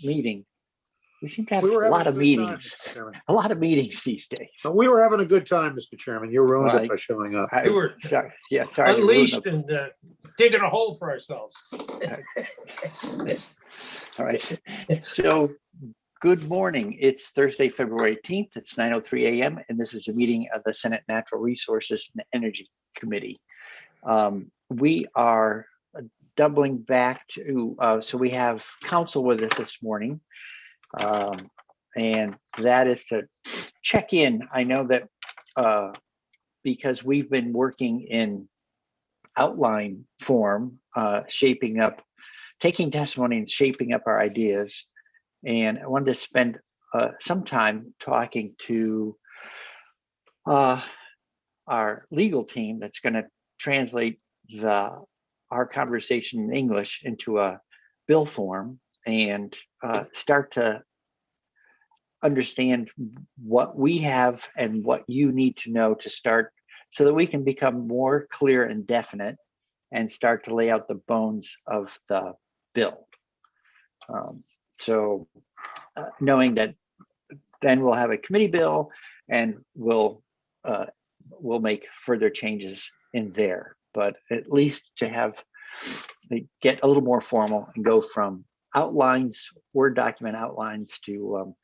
meeting. We seem to have We were a lot having of a good time, meetings. Mr. Chairman. A lot of meetings these days. But we were having a good time, Mr. Chairman. You ruined Well, it by showing up. We were sorry to ruin unleashed the- and digging a hole for ourselves. All right. So good morning. It's Thursday, February 18th. It's 9:03 a.m. and this is a meeting of the Senate Natural Resources and Energy Committee. We are doubling back to, so we have council with us this morning. And that is to check in. I know that because we've been working in outline form, shaping up, taking testimony and shaping up our ideas. And I wanted to spend some time talking to our legal team that's going to translate our conversation in English into a bill form and start to understand what we have and what you need to know to start so that we can become more clear and definite and start to lay out the bones of the bill. So knowing that then we'll have a committee bill and we'll make further changes in there, but at least to have get a little more formal and go from outlines, Word document outlines to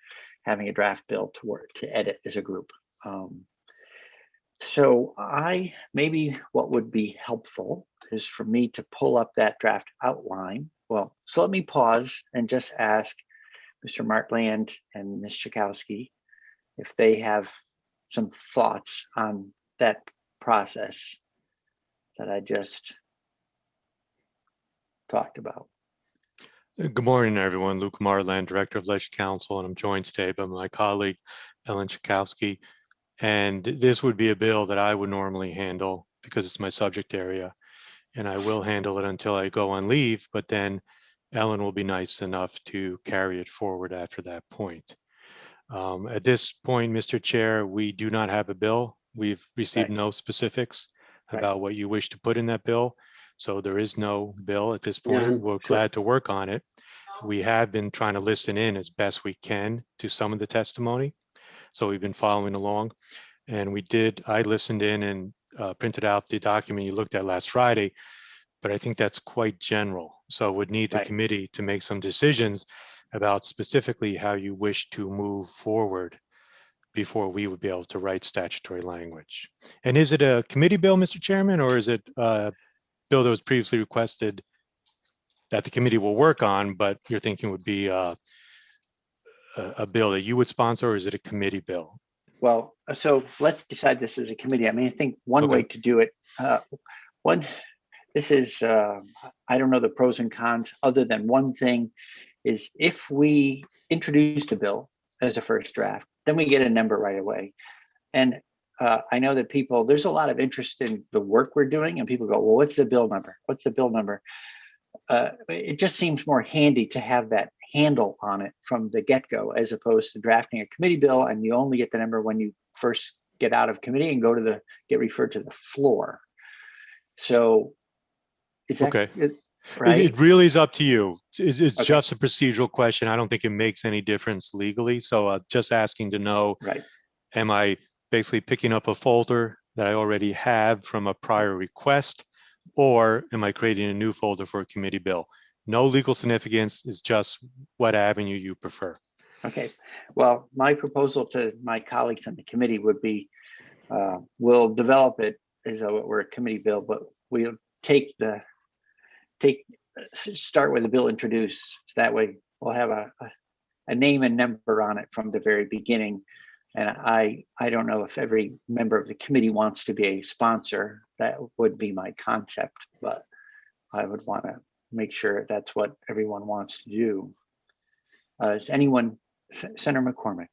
having a draft bill to edit as a group. So maybe what would be helpful is for me to pull up that draft outline. Well, so let me pause and just ask Mr. Martland and Ms. Chakowski if they have some thoughts on that process that I just talked about. Good morning, everyone. Luke Marland, Director of Legislative Counsel, and I'm joined today by my colleague, Ellen Chakowski. And this would be a bill that I would normally handle because it's my subject area. And I will handle it until I go on leave, but then Ellen will be nice enough to carry it forward after that point. At this point, Mr. Chair, we do not have a bill. We've received no specifics about what you wish to put in that bill. So there is no bill at this point. We're glad to work on it. We have been trying to listen in as best we can to some of the testimony. So we've been following along, and I listened in and printed out the document you looked at last Friday, but I think that's quite general. So would need the committee to make some decisions about specifically how you wish to move forward before we would be able to write statutory language. And is it a committee bill, Mr. Chairman, or is it a bill that was previously requested that the committee will work on, but you're thinking would be a bill that you would sponsor, or is it a committee bill? Well, so let's decide this as a committee. I mean, I think one way to do it, this is, I don't know the pros and cons other than one thing is if we introduce the bill as a first draft, then we get a number right away. And I know that there's a lot of interest in the work we're doing and people go, well, what's the bill number? What's the bill number? It just seems more handy to have that handle on it from the get-go as opposed to drafting a committee bill and you only get the number when you first get out of committee and get referred to the floor. So is that right? It really is up to you. It's just a procedural question. I don't think it makes any difference legally. So just asking to know, am I basically picking up a folder that I already have from a prior request, or am I creating a new folder for a committee bill? No legal significance. Is just what avenue you prefer. Okay. Well, my proposal to my colleagues on the committee would be, we'll develop it as though it were a committee bill, but we'll start with the bill introduced. That way we'll have a name and number on it from the very beginning. And I don't know if every member of the committee wants to be a sponsor. That would be my concept, but I would want to make sure that's what everyone wants to do. Is anyone, Senator McCormick?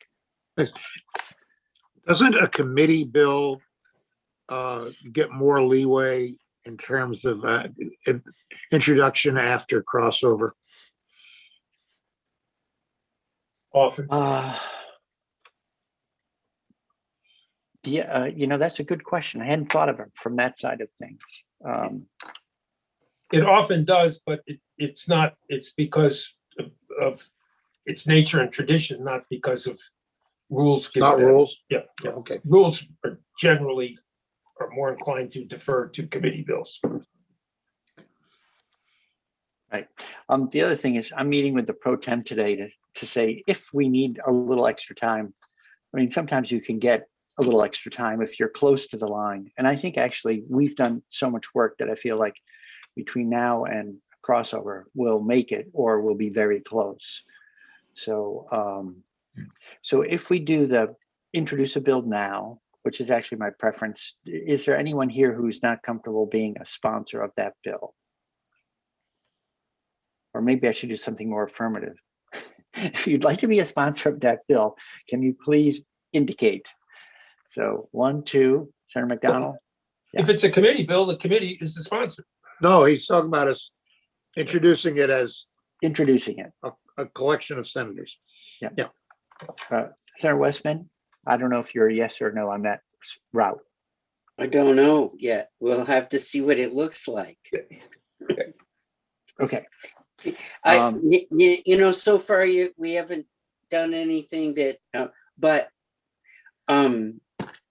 Doesn't a committee bill get more leeway in terms of introduction after crossover? Often. Yeah, that's a good question. I hadn't thought of it from that side of things. It often does, but it's not. It's because of its nature and tradition, not because of rules. given Not that- rules? Yeah, Okay. rules are generally are more inclined to defer to committee bills. Right. The other thing is I'm meeting with the pro tem today to say if we need a little extra time. I mean, sometimes you can get a little extra time if you're close to the line. And I think actually we've done so much work that I feel like between now and crossover we'll make it or we'll be very close. So so if we do the introduce a bill now, which is actually my preference, is there anyone here who's not comfortable being a sponsor of that bill? Or maybe I should do something more affirmative. If you'd like to be a sponsor of that bill, can you please indicate? So 1, 2, Senator McDonald. If it's a committee bill, the committee is the sponsor. No, he's talking about us introducing it as Introducing it. a collection of senators. Senator Westman, I don't know if you're a yes or no on that route. I don't know yet. We'll have to see what it looks like. Okay. Um, You know, so far we haven't done anything that, but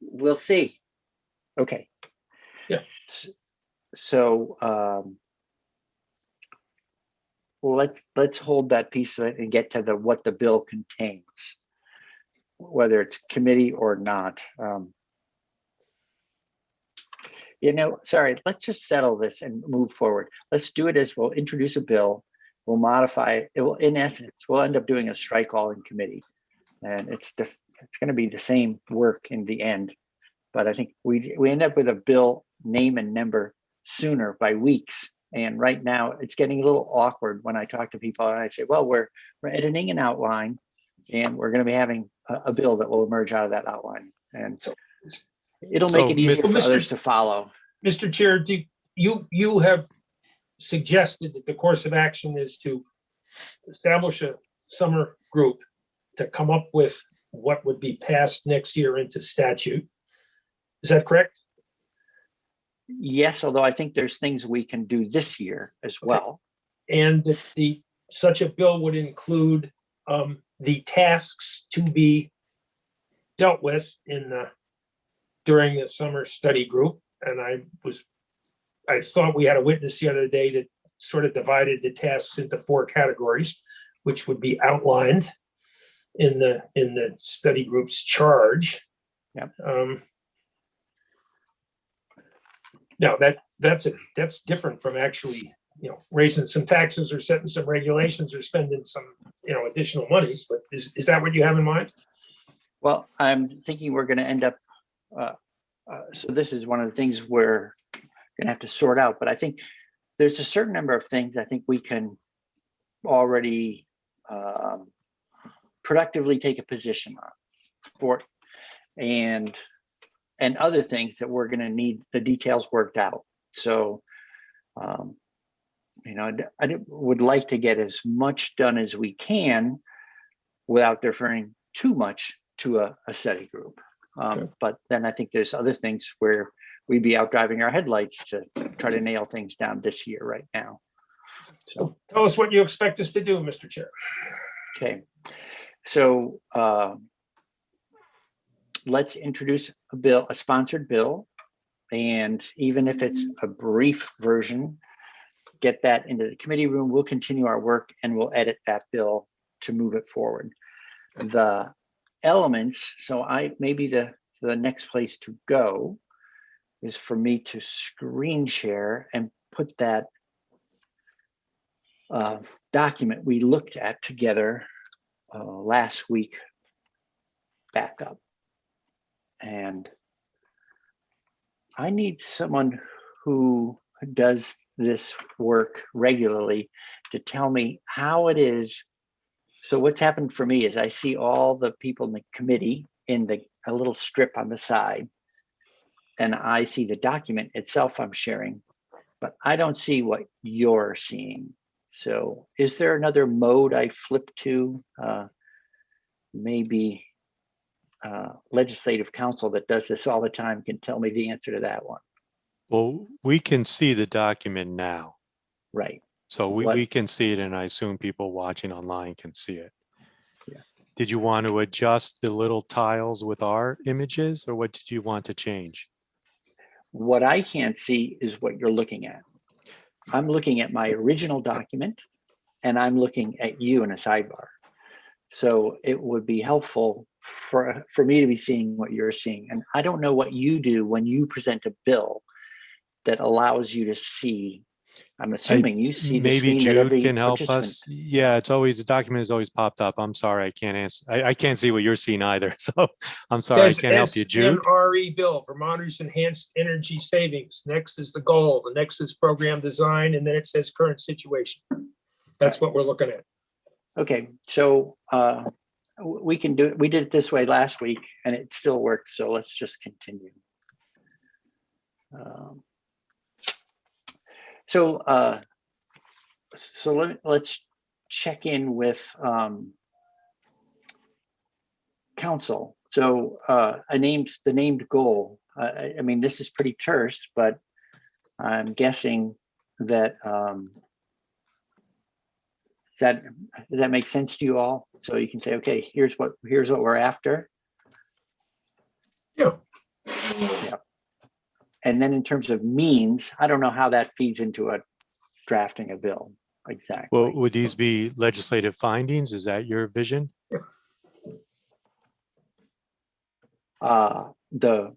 we'll see. Okay. Yeah. So well, let's hold that piece of it and get to what the bill contains, whether it's committee or not. Sorry, let's just settle this and move forward. Let's do it as we'll introduce a bill, we'll modify it. It will, in essence, we'll end up doing a strike all in committee, and it's going to be the same work in the end. But I think we end up with a bill name and number sooner by weeks. And right now it's getting a little awkward when I talk to people and I say, well, we're editing an outline and we're going to be having a bill that will emerge out of that outline. And it'll make it easier for others to follow. Mr. Chair, you have suggested that the course of action is to establish a summer group to come up with what would be passed next year into statute. Is that correct? Yes, although I think there's things we can do this year as well. And that such a bill would include the tasks to be dealt with during the summer study group. And I thought we had a witness the other day that sort of divided the tasks into 4 categories, which would be outlined in the study group's charge. Yep. Now that's different from actually, raising some taxes or setting some regulations or spending some, additional monies. But is that what you have in mind? Well, I'm thinking we're going to end up. So this is one of the things we're going to have to sort out. But I think there's a certain number of things I think we can already productively take a position on for, and other things that we're going to need the details worked out. So, I would like to get as much done as we can without deferring too much to a study group. Sure. But then I think there's other things where we'd be out driving our headlights to try to nail things down this year right now. So Tell us what you expect us to do, Mr. Chair. okay, so let's introduce a bill, a sponsored bill, and even if it's a brief version, get that into the committee room. We'll continue our work and we'll edit that bill to move it forward. The elements, so maybe the next place to go is for me to screen share and put that document we looked at together last week back up. And I need someone who does this work regularly to tell me how it is. So what's happened for me is I see all the people in the committee in a little strip on the side, and I see the document itself I'm sharing, but I don't see what you're seeing. So is there another mode I flip to? Maybe legislative counsel that does this all the time can tell me the answer to that one. Well, we can see the document now. Right. So What- we can see it, and I assume people watching online can see it. Did you want to adjust the little tiles with our images, or what did you want to change? What I can't see is what you're looking at. I'm looking at my original document, and I'm looking at you in a sidebar. So it would be helpful for me to be seeing what you're seeing. And I don't know what you do when you present a bill that allows you to see. I'm assuming you see the Maybe screen that Jude every can help participant. us. Yeah, it's always, the document has always popped up. I'm sorry, I can't answer. I can't see what you're seeing either. So I'm sorry, I can't help you. Jude? SMRE bill, Vermonters Enhanced Energy Savings. Next is the goal. The next is program design, and then it says current situation. That's what we're looking at. Okay, so we can do it. We did it this way last week and it still worked. So let's just continue. Let's check in with council. So the named goal. I mean, this is pretty terse, but I'm guessing that does that make sense to you all? So you can say, okay, here's what we're after. Yeah. Yeah. And then in terms of means, I don't know how that feeds into a drafting a bill exactly. Well, would these be legislative findings? Is that your vision? The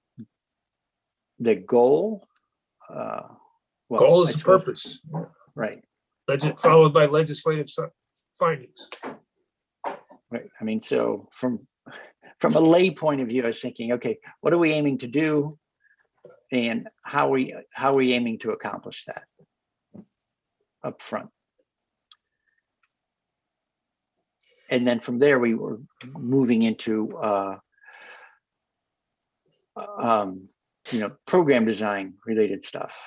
goal. Well, Goal is the purpose. Right. Followed by legislative findings. Right. I mean, so from a lay point of view, I was thinking, okay, what are we aiming to do, and how are we aiming to accomplish that up front? And then from there, we were moving into program design related stuff.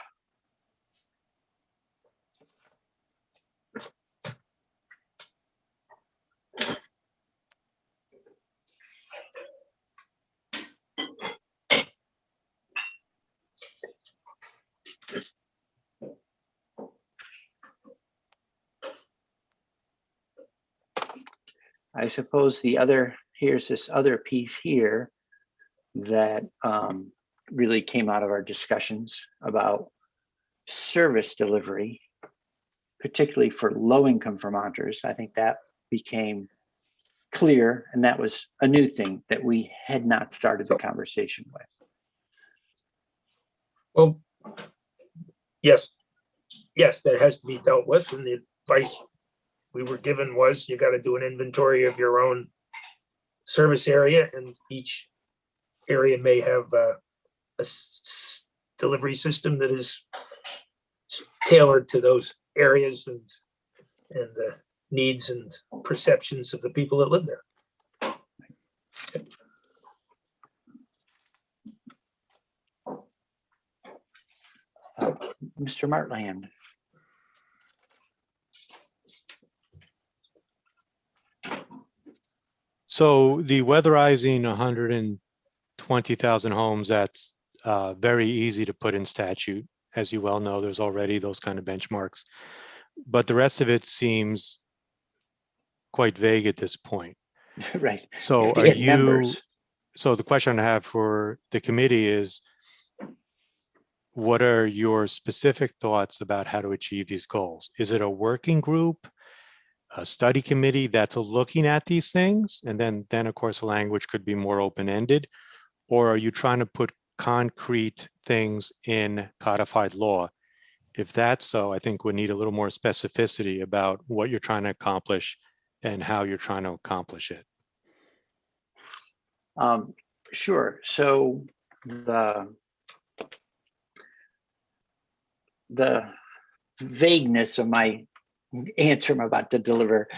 I suppose here's this other piece here that really came out of our discussions about service delivery, particularly for low-income Vermonters. I think that became clear, and that was a new thing that we had not started the conversation with. Well, yes, that has to be dealt with, and the advice we were given was you got to do an inventory of your own service area, and each area may have a delivery system that is tailored to those areas and the needs and perceptions of the people that live there. Mr. Martland. So the weatherizing 120,000 homes, that's very easy to put in statute. As you well know, there's already those kind of benchmarks. But the rest of it seems quite vague at this point. Right. So are you numbers. So the question I have for the committee is, what are your specific thoughts about how to achieve these goals? Is it a working group, a study committee that's looking at these things? And then of course, the language could be more open-ended. Or are you trying to put concrete things in codified law? If that's so, I think we need a little more specificity about what you're trying to accomplish and how you're trying to accomplish it. Sure. So the vagueness of my answer I'm about to deliver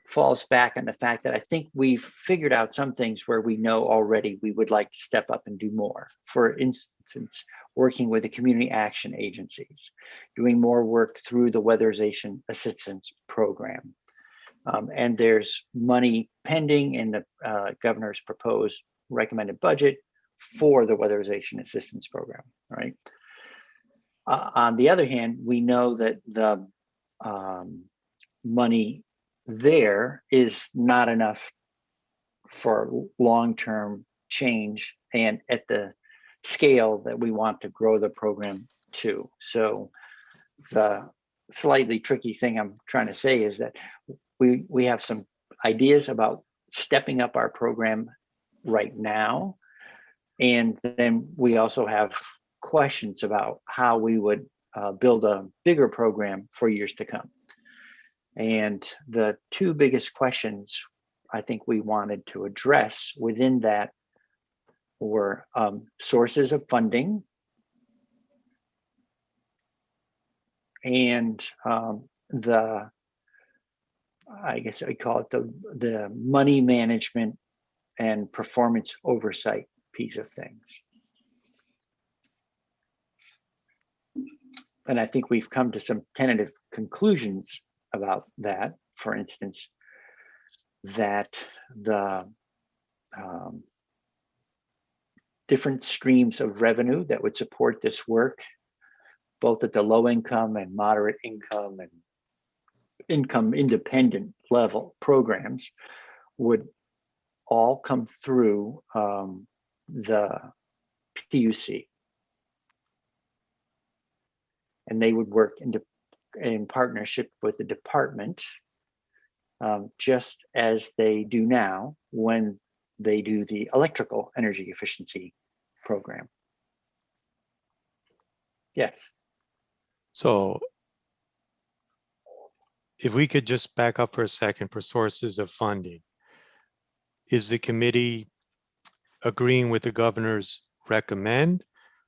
falls back on the fact that I think we've figured out some things where we know already we would like to step up and do more. For instance, working with the community action agencies, doing more work through the weatherization assistance program. And there's money pending in the governor's proposed recommended budget for the weatherization assistance program, right? On the other hand, we know that the money there is not enough for long-term change and at the scale that we want to grow the program to. So the slightly tricky thing I'm trying to say is that we have some ideas about stepping up our program right now. And then we also have questions about how we would build a bigger program for years to come. And the two biggest questions I think we wanted to address within that were sources of funding and I guess I call it the money management and performance oversight piece of things. And I think we've come to some tentative conclusions about that. For instance, that the different streams of revenue that would support this work, both at the low income and moderate income and income independent level programs, would all come through the PUC. And they would work in partnership with the department, just as they do now when they do the electrical energy efficiency program. Yes. So if we could just back up for a second for sources of funding, is the committee agreeing with the governor's recommend,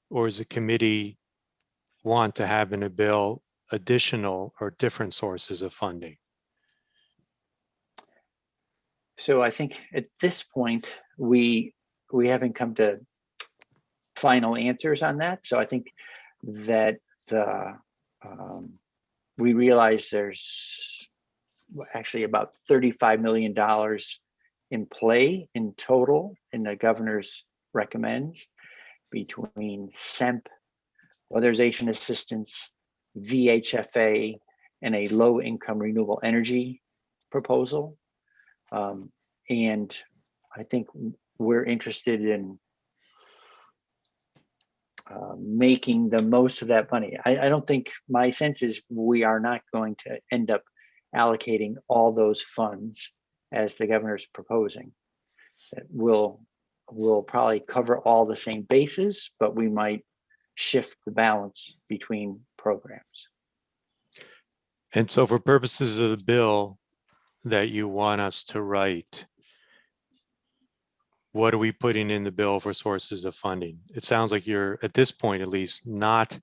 or is the committee want to have in a bill additional or different sources of funding? So I think at this point, we haven't come to final answers on that. So I think that we realize there's actually about $35 million in play in total in the governor's recommends between SEMP, weatherization assistance, VHFA, and a low income renewable energy proposal. And I think we're interested in making the most of that money. I don't think, my sense is we are not going to end up allocating all those funds as the governor's proposing. That we'll probably cover all the same bases, but we might shift the balance between programs. And so for purposes of the bill that you want us to write, what are we putting in the bill for sources of funding? It sounds like you're, at this point at least, not,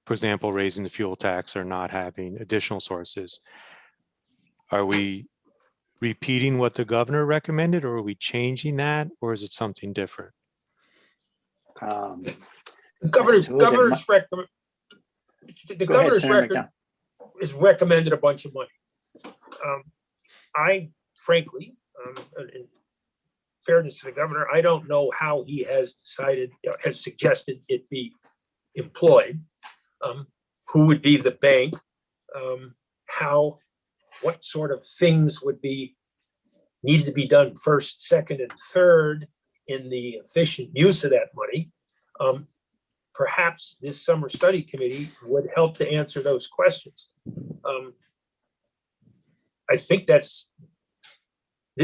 for example, raising the fuel tax or not having additional sources. Are we repeating what the governor recommended, or are we changing that, or is it something different? The governor's recommend. The governor's record is recommended a bunch of money. I frankly, in fairness to the governor, I don't know how he has decided, has suggested it be employed. Who would be the bank? What sort of things would be needed to be done first, second, and third in the efficient use of that money? Perhaps this summer study committee would help to answer those questions. I think this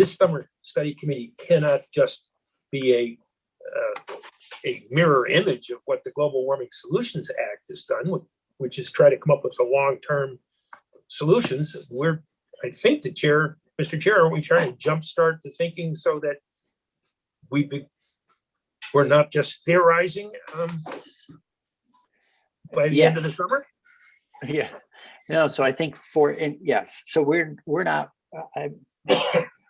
summer study committee cannot just be a mirror image of what the Global Warming Solutions Act has done, which is try to come up with the long-term solutions. I think Mr. Chair, are we trying to jumpstart the thinking so that we're not just theorizing by the end of the summer? Yeah, no. So I think yes. So we're not.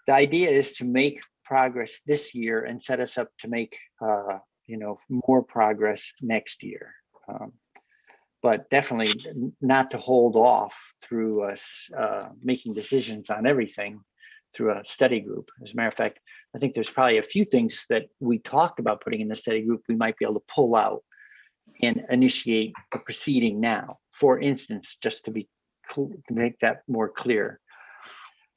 The idea is to make progress this year and set us up to make more progress next year. But definitely not to hold off through us making decisions on everything through a study group. As a matter of fact, I think there's probably a few things that we talked about putting in the study group we might be able to pull out and initiate a proceeding now. For instance, just to make that more clear,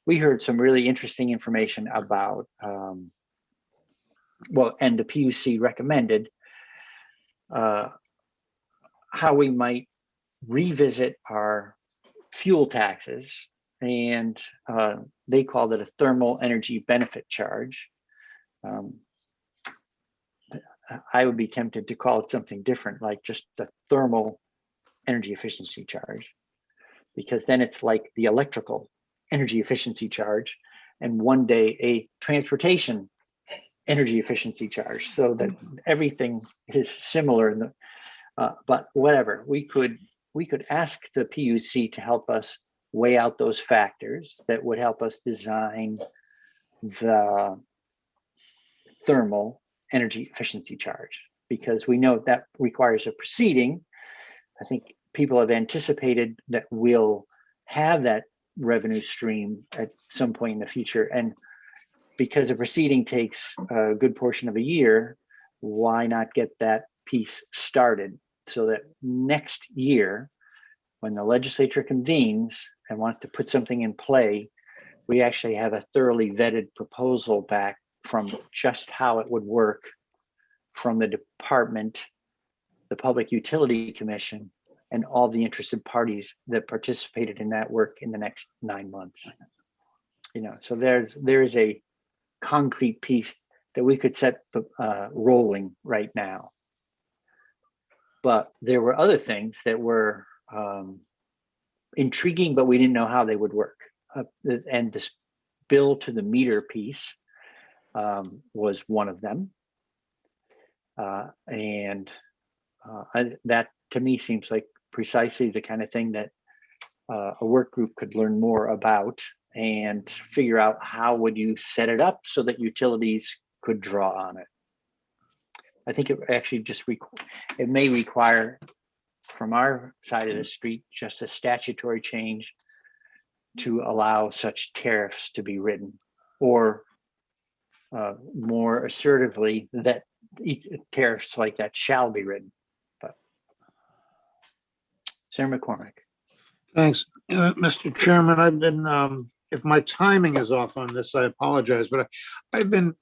we heard some really interesting information about, well, and the PUC recommended how we might revisit our fuel taxes, and they called it a thermal energy benefit charge. I would be tempted to call it something different, like just the thermal energy efficiency charge, because then it's like the electrical energy efficiency charge, and one day a transportation energy efficiency charge, so that everything is similar in the, but whatever, we could ask the PUC to help us weigh out those factors that would help us design the thermal energy efficiency charge, because we know that requires a proceeding. I think people have anticipated that we'll have that revenue stream at some point in the future, and because a proceeding takes a good portion of a year, why not get that piece started so that next year, when the legislature convenes and wants to put something in play, we actually have a thoroughly vetted proposal back from just how it would work from the department, the Public Utility Commission, and all the interested parties that participated in that work in the next 9 months. You know, so there is a concrete piece that we could set the rolling right now. But there were other things that were intriguing, but we didn't know how they would work. And this bill to the meter piece was one of them. That to me seems like precisely the kind of thing that a work group could learn more about and figure out how would you set it up so that utilities could draw on it. I think it actually just it may require, from our side of the street, just a statutory change to allow such tariffs to be written, or more assertively that tariffs like that shall be written. But Senator McCormick. Thanks, Mr. Chairman. I've been, if my timing is off on this, I apologize, but I've been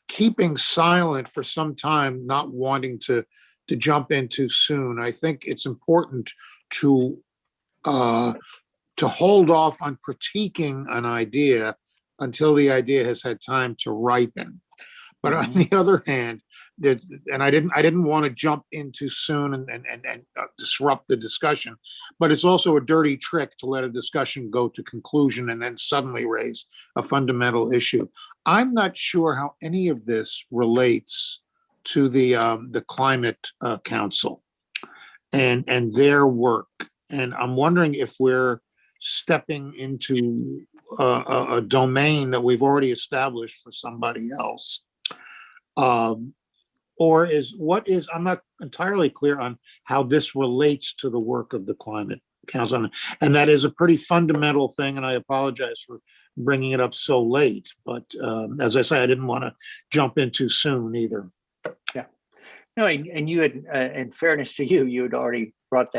keeping silent for some time, not wanting to jump in too soon. I think it's important to hold off on critiquing an idea until the idea has had time to ripen. But on the other hand, and I didn't want to jump in too soon and disrupt the discussion, but it's also a dirty trick to let a discussion go to conclusion and then suddenly raise a fundamental issue. I'm not sure how any of this relates to the Climate Council and their work, and I'm wondering if we're stepping into a domain that we've already established for somebody else. Or I'm not entirely clear on how this relates to the work of the Climate Council. And that is a pretty fundamental thing, and I apologize for bringing it up so late. But as I say, I didn't want to jump in too soon either. Yeah. No, and you had, in fairness to you, you had already brought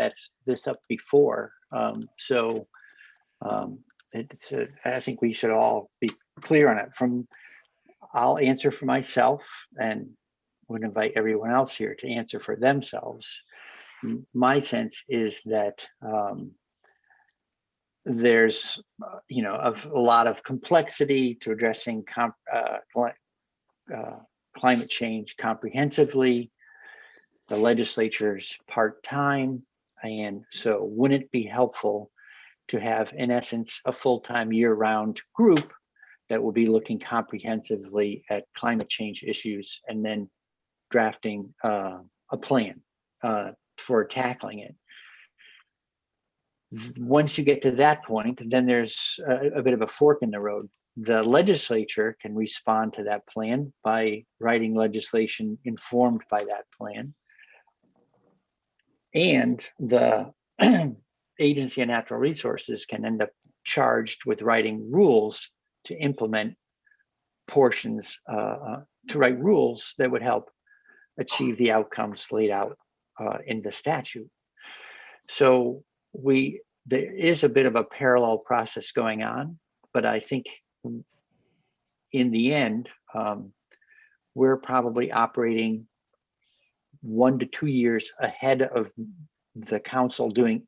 this up before. I think we should all be clear on it. I'll answer for myself, and would invite everyone else here to answer for themselves. My sense is that there's, a lot of complexity to addressing climate change comprehensively. The legislature's part-time, and so wouldn't it be helpful to have, in essence, a full-time year-round group that will be looking comprehensively at climate change issues and then drafting a plan for tackling it. Once you get to that point, then there's a bit of a fork in the road. The legislature can respond to that plan by writing legislation informed by that plan. And the Agency of Natural Resources can end up charged with writing rules to implement portions, to write rules that would help achieve the outcomes laid out in the statute. So there is a bit of a parallel process going on. but I think in the end, we're probably operating 1 to 2 years ahead of the council doing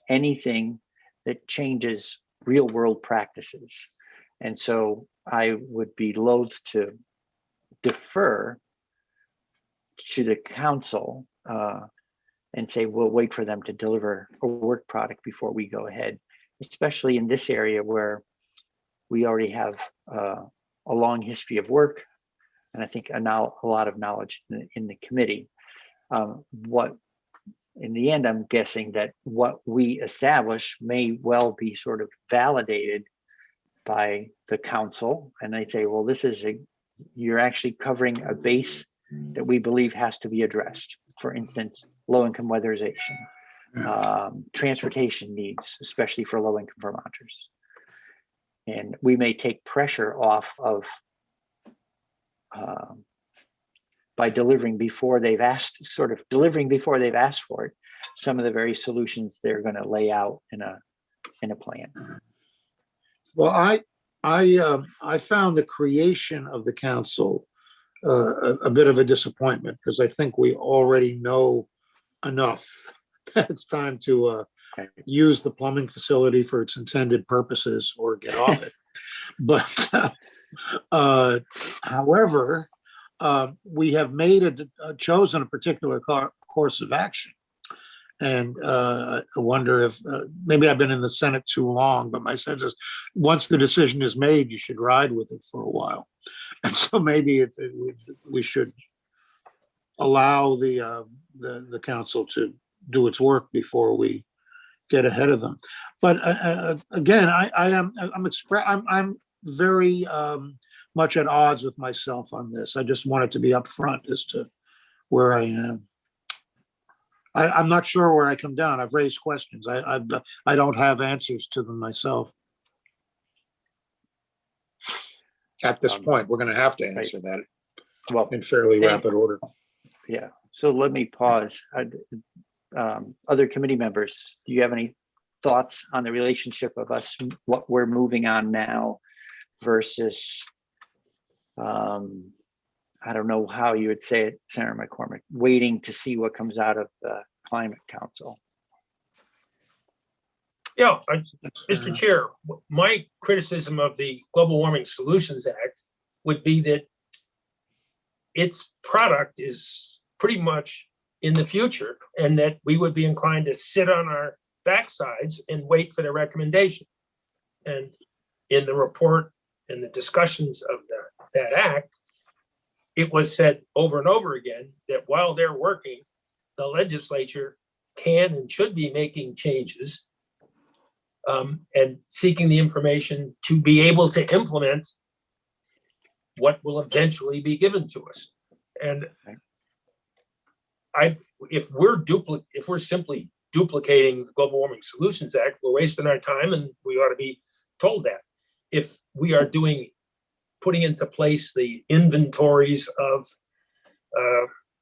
anything that changes real world practices. And so I would be loath to defer to the council and say, we'll wait for them to deliver a work product before we go ahead, especially in this area where we already have a long history of work, and I think a lot of knowledge in the committee. What, in the end, I'm guessing that what we establish may well be sort of validated by the council, and they say, well, you're actually covering a base that we believe has to be addressed. For instance, low-income weatherization, transportation needs, especially for low-income Vermonters. And we may take pressure off of by delivering before they've asked for it, some of the very solutions they're going to lay out in a plan. Well, I found the creation of the council a bit of a disappointment, because I think we already know enough that it's time to use the plumbing facility for its intended purposes or get off it. But however, we have chosen a particular course of action. And I wonder if maybe I've been in the Senate too long, but my sense is once the decision is made, you should ride with it for a while. And so maybe we should allow the council to do its work before we get ahead of them. But again, I'm very much at odds with myself on this. I just wanted to be upfront as to where I am. I'm not sure where I come down. I've raised questions. I don't have answers to them myself. At this point, we're going to have to answer that in fairly rapid order. Yeah. So let me pause. Other committee members, do you have any thoughts on the relationship of us, what we're moving on now versus, I don't know how you would say it, Senator McCormick, waiting to see what comes out of the Climate Council? Yeah, Mr. Chair, my criticism of the Global Warming Solutions Act would be that its product is pretty much in the future, and that we would be inclined to sit on our backsides and wait for the recommendation. And in the report and the discussions of that act, it was said over and over again that while they're working, the legislature can and should be making changes and seeking the information to be able to implement what will eventually be given to us. And if we're simply duplicating the Global Warming Solutions Act, we're wasting our time, and we ought to be told that. If we are putting into place the inventories of,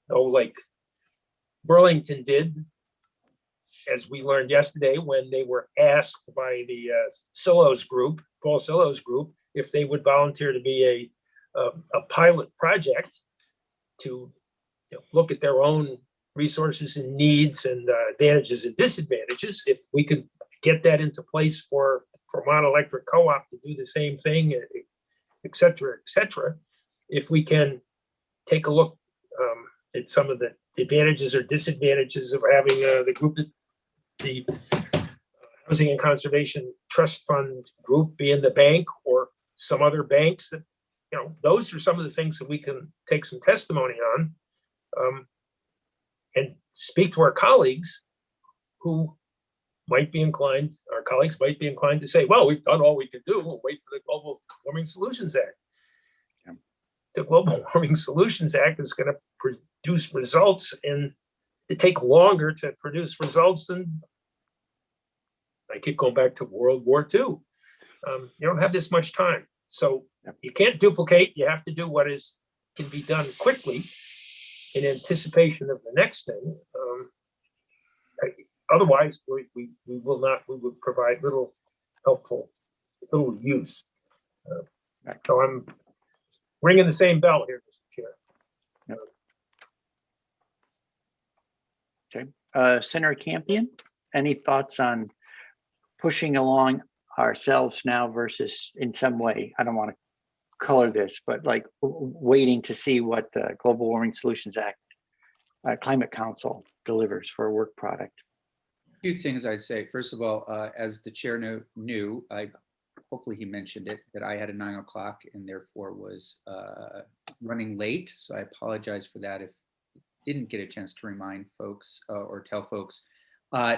like Burlington did, as we learned yesterday, when they were asked by the Paul Sillo's group, if they would volunteer to be a pilot project to look at their own resources and needs and advantages and disadvantages. If we could get that into place for Vermont Electric Co-op to do the same thing, et cetera, if we can take a look at some of the advantages or disadvantages of having the group, the Housing and Conservation Trust Fund group be in the bank, or some other banks, that those are some of the things that we can take some testimony on, and speak to our colleagues who might be inclined, to say, well, we've done all we can do, we'll wait for the Global Warming Solutions Act. Yeah. The Global Warming Solutions Act is going to produce results, and it take longer to produce results than, I keep going back to World War II. You don't have this much time. So you can't duplicate. You have to do what can be done quickly in anticipation of the next thing. Otherwise, we would provide little helpful little use. Right. So I'm ringing the same bell here, Mr. Chair. Okay. Senator Campion, any thoughts on pushing along ourselves now versus in some way, I don't want to color this, but like waiting to see what the Global Warming Solutions Act Climate Council delivers for a work product? Two things I'd say. First of all, as the chair knew, hopefully he mentioned it, that I had a 9 o'clock and therefore was running late. So I apologize for that if I didn't get a chance to remind folks or tell folks.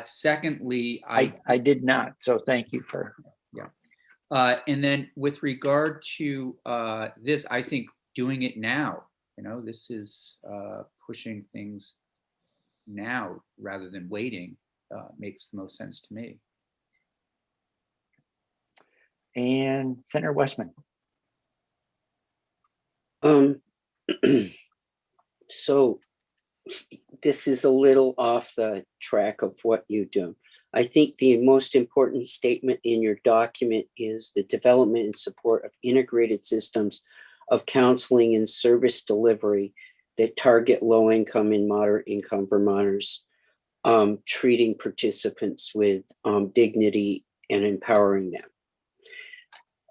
Secondly, I did not, so thank you for. Yeah. And then with regard to this, I think doing it now, this is pushing things now rather than waiting makes the most sense to me. And Senator Westman. So this is a little off the track of what you do. I think the most important statement in your document is the development and support of integrated systems of counseling and service delivery that target low-income and moderate-income Vermonters, treating participants with dignity and empowering them.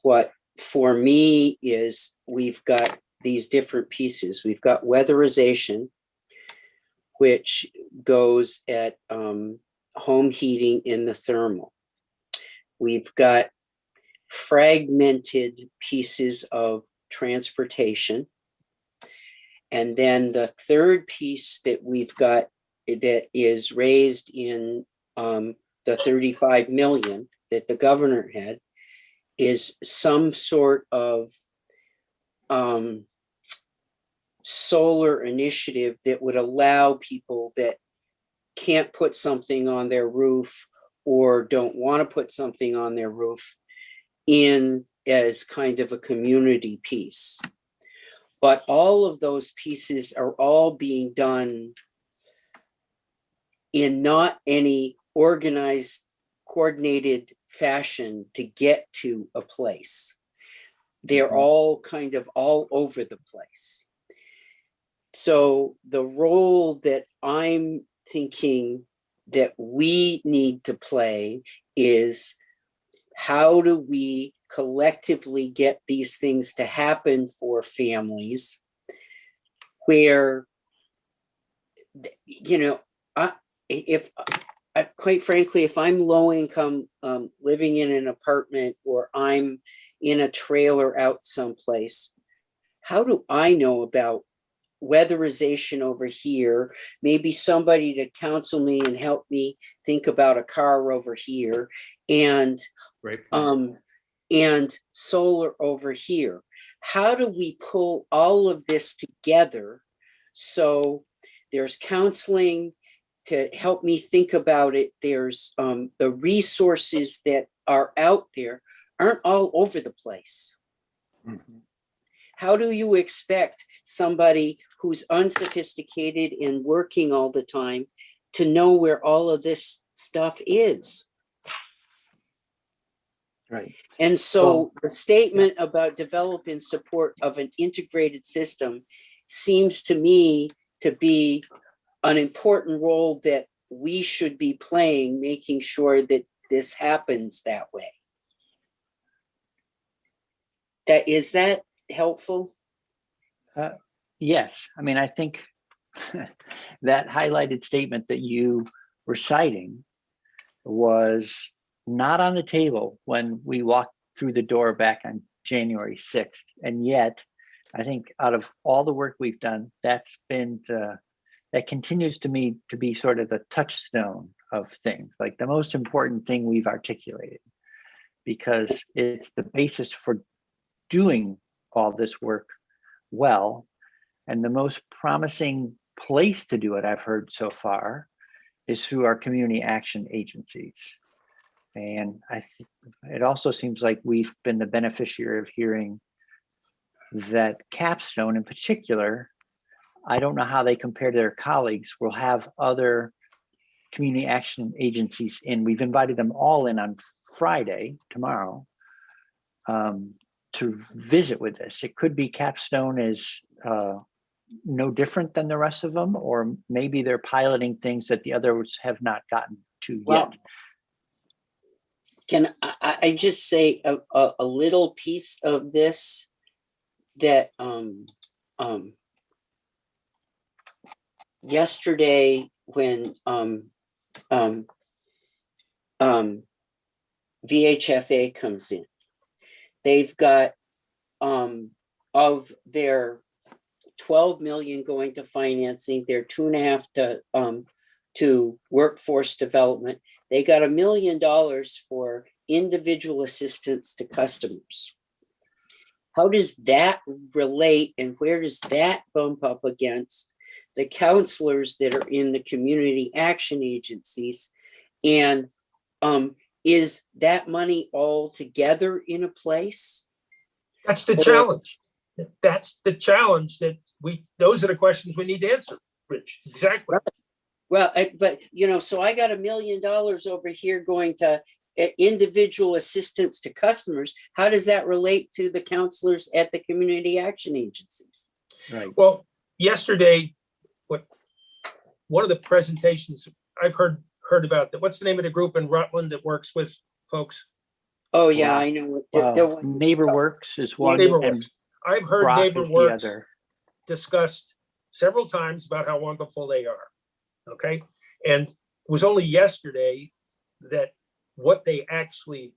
What for me is we've got these different pieces. We've got weatherization, which goes at home heating in the thermal. We've got fragmented pieces of transportation. And then the third piece that we've got that is raised in the 35 million that the governor had is some sort of solar initiative that would allow people that can't put something on their roof or don't want to put something on their roof in as kind of a community piece. But all of those pieces are all being done in not any organized, coordinated fashion to get to a place. They're all kind of all over the place. So the role that I'm thinking that we need to play is how do we collectively get these things to happen for families where, quite frankly, if I'm low income, living in an apartment or I'm in a trailer out someplace, how do I know about weatherization over here? Maybe somebody to counsel me and help me think about a car over here, and and solar over here. How do we pull all of this together so there's counseling to help me think about it? There's the resources that are out there aren't all over the place. Mm-hmm. How do you expect somebody who's unsophisticated and working all the time to know where all of this stuff is? Right. And so the statement about developing support of an integrated system seems to me to be an important role that we should be playing, making sure that this happens that way. Is that helpful? Yes. I mean, I think that highlighted statement that you were citing was not on the table when we walked through the door back on January 6th. And yet, I think out of all the work we've done, that's been that continues to me to be sort of the touchstone of things, like the most important thing we've articulated, because it's the basis for doing all this work well. And the most promising place to do it, I've heard so far, is through our community action agencies. And it also seems like we've been the beneficiary of hearing that Capstone in particular, I don't know how they compare to their colleagues, will have other community action agencies in. We've invited them all in on Friday, tomorrow, to visit with this. It could be Capstone is no different than the rest of them, or maybe they're piloting things that the others have not gotten to Well, yet. Can I just say a little piece of this that yesterday when VHFA comes in, they've got of their 12 million going to financing, their 2.5 to workforce development. They got $1 million for individual assistance to customers. How does that relate, and where does that bump up against the counselors that are in the community action agencies? And is that money all together in a place? That's the challenge. That's the challenge that those are the questions we need to answer, Rich. Exactly. Well, but so I got $1 million over here going to individual assistance to customers. How does that relate to the counselors at the community action agencies? Right. Well, yesterday, one of the presentations I've heard about, what's the name of the group in Rutland that works with folks? Oh yeah, I know. NeighborWorks is one. NeighborWorks. I've heard Brock is the NeighborWorks other. discussed several times about how wonderful they are. Okay. And it was only yesterday that what they actually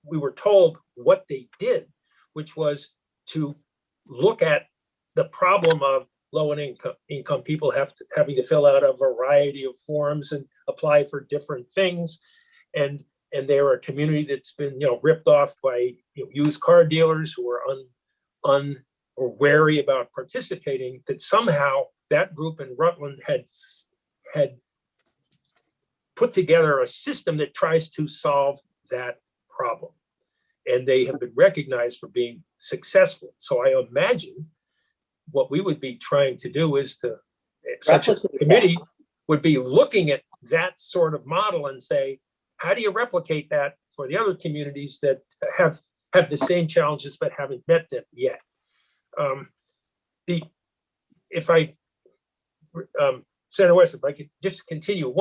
we were told what they did, which was to look at the problem of low and income people having to fill out a variety of forms and apply for different things. And they're a community that's been, ripped off by used car dealers who are or wary about participating, that somehow that group in Rutland had put together a system that tries to solve that problem. And they have been recognized for being successful. So I imagine what we would be trying to do is such a committee would be looking at that sort of model and say, how do you replicate that for the other communities that have the same challenges but haven't met them yet? Senator West, if I could just continue.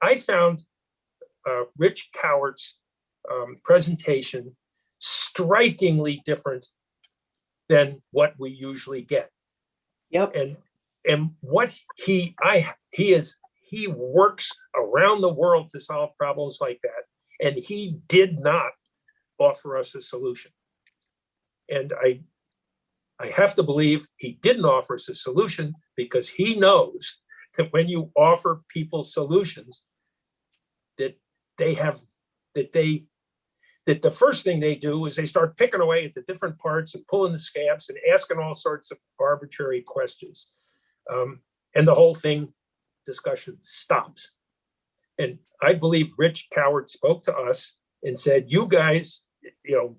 I found Rich Cowart's presentation strikingly different than what we usually get. Yep. And what he works around the world to solve problems like that, and he did not offer us a solution. And I have to believe he didn't offer us a solution because he knows that when you offer people solutions, that the first thing they do is they start picking away at the different parts and pulling the scabs and asking all sorts of arbitrary questions. And the whole discussion stops. And I believe Rich Cowart spoke to us and said, you guys,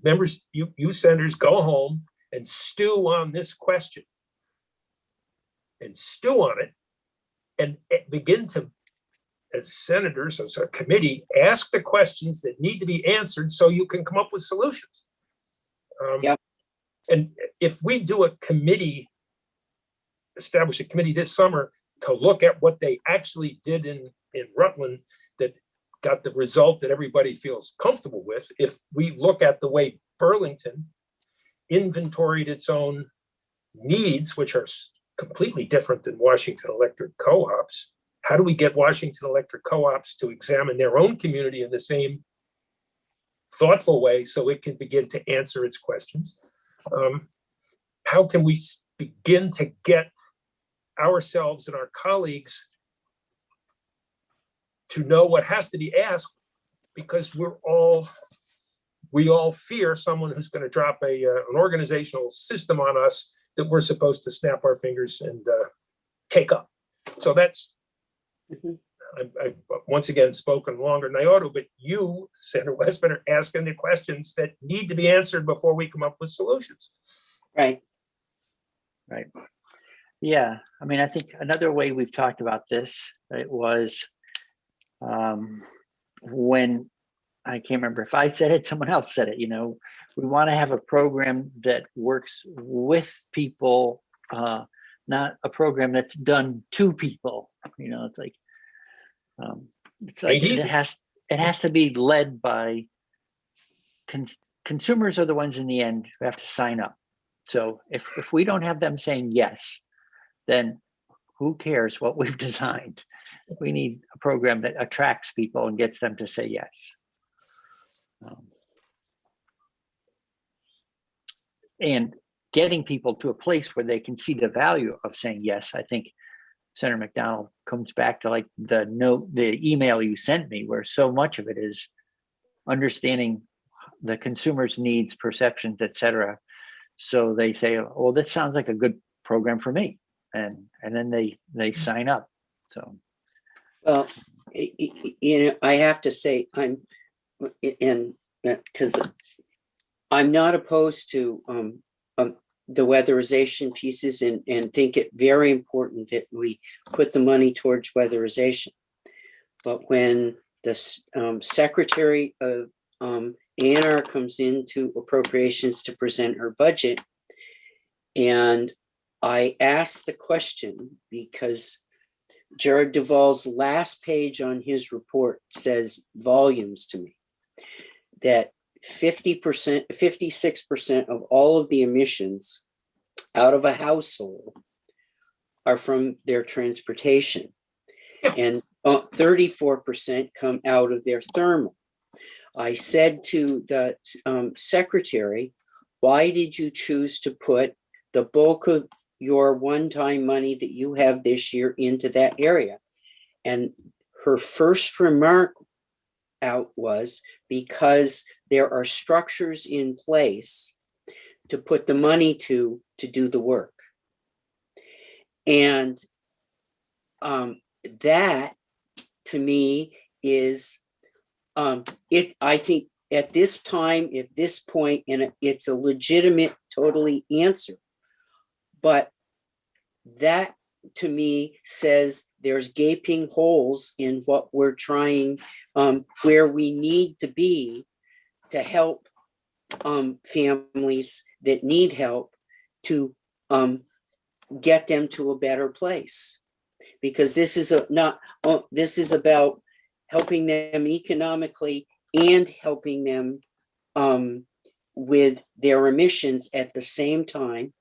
members, you senators, go home and stew on this question and stew on it and begin to, as senators, as a committee, ask the questions that need to be answered so you can come up with solutions. And if we do establish a committee this summer to look at what they actually did in Rutland that got the result that everybody feels comfortable with, if we look at the way Burlington inventoried its own needs, which are completely different than Washington Electric co-ops, how do we get Washington Electric co-ops to examine their own community in the same thoughtful way so it can begin to answer its questions? How can we begin to get ourselves and our colleagues to know what has to be asked, because we all fear someone who's going to drop an organizational system on us that we're supposed to snap our fingers and take up. So that's, I've once again spoken longer than I ought to, but you, Senator Westman, are asking the questions that need to be answered before we come up with solutions. Right. Yeah, I mean, I think another way we've talked about this, it was when I can't remember if I said it, someone else said it, we want to have a program that works with people, not a program that's done to people. It's like, Ain't easy. it has to be led by consumers are the ones in the end who have to sign up. So if we don't have them saying yes, then who cares what we've designed? We need a program that attracts people and gets them to say yes. And getting people to a place where they can see the value of saying yes. I think Senator McDonald comes back to like the email you sent me, where so much of it is understanding the consumer's needs, perceptions, et cetera. So they say, well, this sounds like a good program for me. And then they sign up. So. Well, I have to say, because I'm not opposed to the weatherization pieces and think it very important that we put the money towards weatherization. But when the Secretary of A&R comes into appropriations to present her budget, and I asked the question because Jared Duvall's last page on his report says volumes to me, that 50%, 56% of all of the emissions out of a household are from their transportation, and 34% come out of their thermal. I said to the secretary, why did you choose to put the bulk of your one-time money that you have this year into that area? And her first remark out was, because there are structures in place to put the money to do the work. And that to me is I think at this time, at this point, and it's a legitimate totally answer, but that to me says there's gaping holes in what we're trying, where we need to be to help families that need help to get them to a better place. Because this is this is about helping them economically and helping them with their emissions at the same time.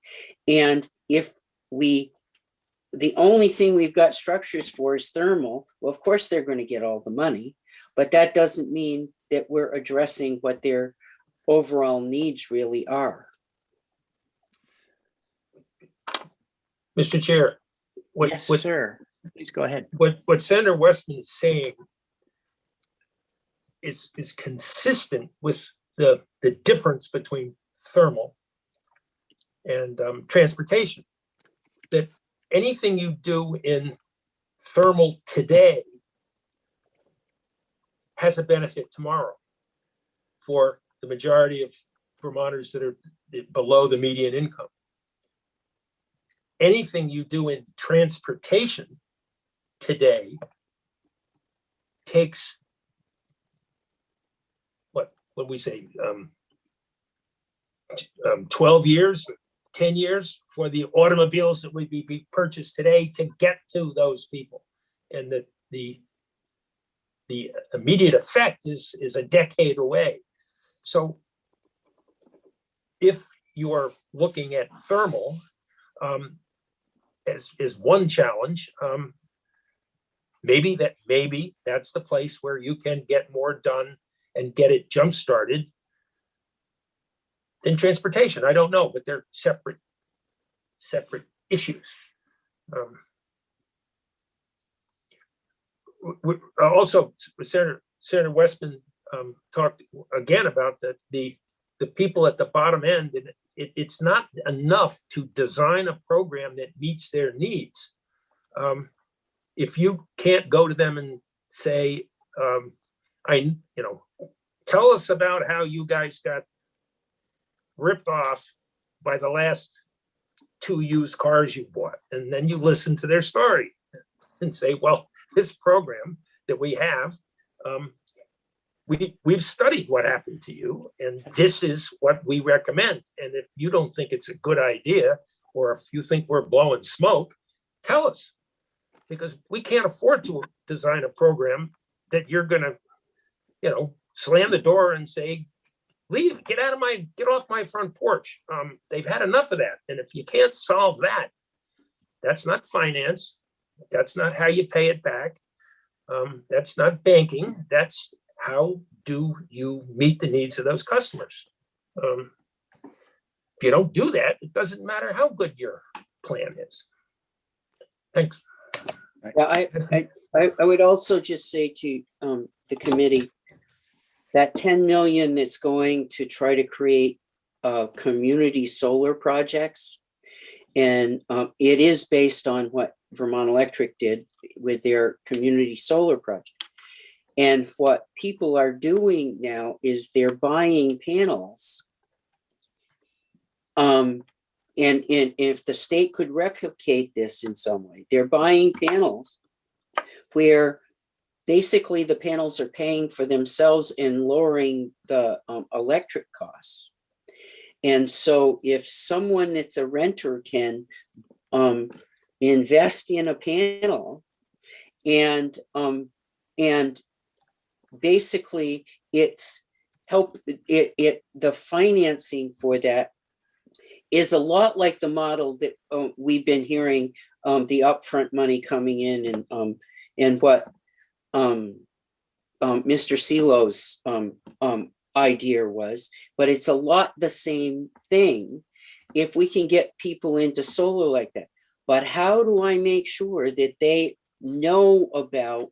And if the only thing we've got structures for is thermal, well, of course they're going to get all the money, but that doesn't mean that we're addressing what their overall needs really are. Mr. Chair, Yes, sir. Please go ahead. What Senator Westman is saying is consistent with the difference between thermal and transportation. That anything you do in thermal today has a benefit tomorrow for the majority of Vermonters that are below the median income. Anything you do in transportation today takes, what we say, 12 years, 10 years for the automobiles that would be purchased today to get to those people. And the immediate effect is a decade away. So if you're looking at thermal as one challenge, maybe that's the place where you can get more done and get it jump started than transportation. I don't know, but they're separate issues. Also, Senator Westman talked again about the people at the bottom end, and it's not enough to design a program that meets their needs. If you can't go to them and say, tell us about how you guys got ripped off by the last 2 used cars you bought, and then you listen to their story and say, well, this program that we have we've studied what happened to you, and this is what we recommend. And if you don't think it's a good idea, or if you think we're blowing smoke, tell us, because we can't afford to design a program that you're gonna, slam the door and say, leave, get off my front porch. They've had enough of that. And if you can't solve that, that's not finance. That's not how you pay it back. That's not banking. That's how do you meet the needs of those customers? If you don't do that, it doesn't matter how good your plan is. Thanks. Yeah, I would also just say to the committee that 10 million that's going to try to create community solar projects. And it is based on what Vermont Electric did with their community solar project. And what people are doing now is they're buying panels. And if the state could replicate this in some way, they're buying panels where basically the panels are paying for themselves and lowering the electric costs. And so if someone that's a renter can invest in a panel and basically it's the financing for that is a lot like the model that we've been hearing, the upfront money coming in and what Mr. Silo's idea was, but it's a lot the same thing if we can get people into solar like that. But how do I make sure that they know about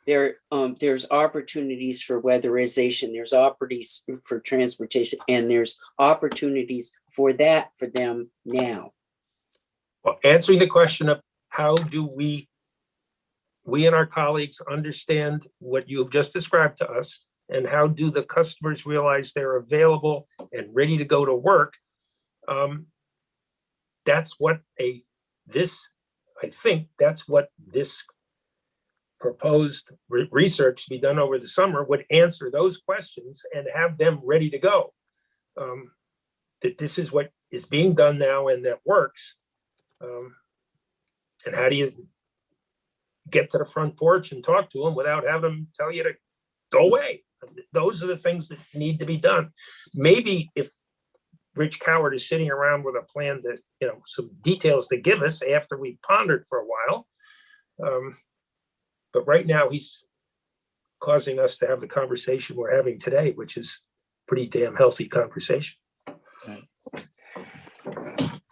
there's opportunities for weatherization, there's opportunities for transportation, and there's opportunities for that for them now? Well, answering the question of how do we and our colleagues understand what you have just described to us, and how do the customers realize they're available and ready to go to work? That's what I think that's what this proposed research to be done over the summer would answer those questions and have them ready to go. That this is what is being done now and that works. And how do you get to the front porch and talk to them without having them tell you to go away? Those are the things that need to be done. Maybe if Rich Coward is sitting around with a plan that, some details to give us after we've pondered for a while. But right now he's causing us to have the conversation we're having today, which is pretty damn healthy conversation. Right.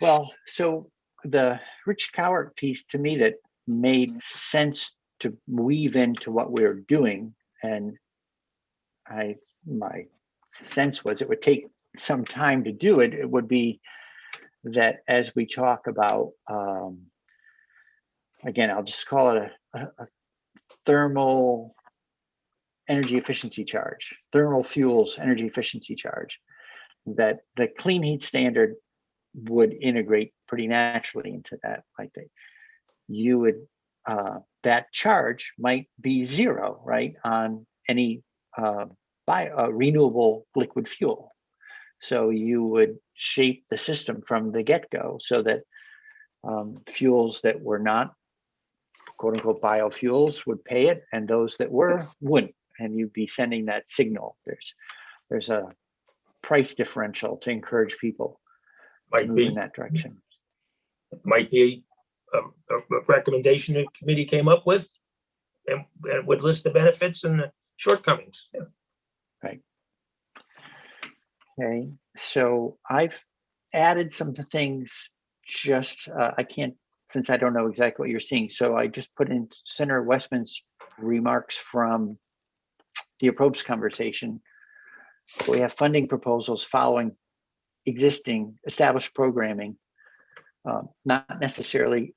Well, so the Rich Coward piece to me that made sense to weave into what we're doing, and my sense was it would take some time to do it. It would be that as we talk about, again, I'll just call it a thermal energy efficiency charge, thermal fuels energy efficiency charge, that the clean heat standard would integrate pretty naturally into that. Like you would, that charge might be zero, right, on any renewable liquid fuel. So you would shape the system from the get-go so that fuels that were not quote unquote biofuels would pay it, and those that were wouldn't. And you'd be sending that signal. There's a price differential to encourage people to move in that direction. Might be a recommendation the committee came up with, and would list the benefits and the shortcomings. Yeah. Right. Okay, so I've added some things. Just I can't, since I don't know exactly what you're seeing. So I just put in Senator Westman's remarks from the approach conversation. We have funding proposals following existing established programming, not necessarily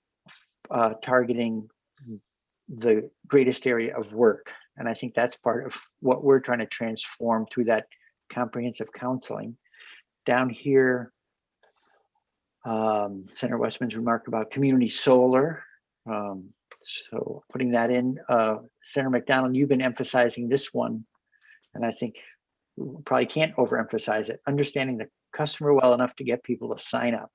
targeting the greatest area of work. And I think that's part of what we're trying to transform through that comprehensive counseling. Down here, Senator Westman's remark about community solar. So putting that in, Senator McDonald, you've been emphasizing this one and I think we probably can't overemphasize it, understanding the customer well enough to get people to sign up.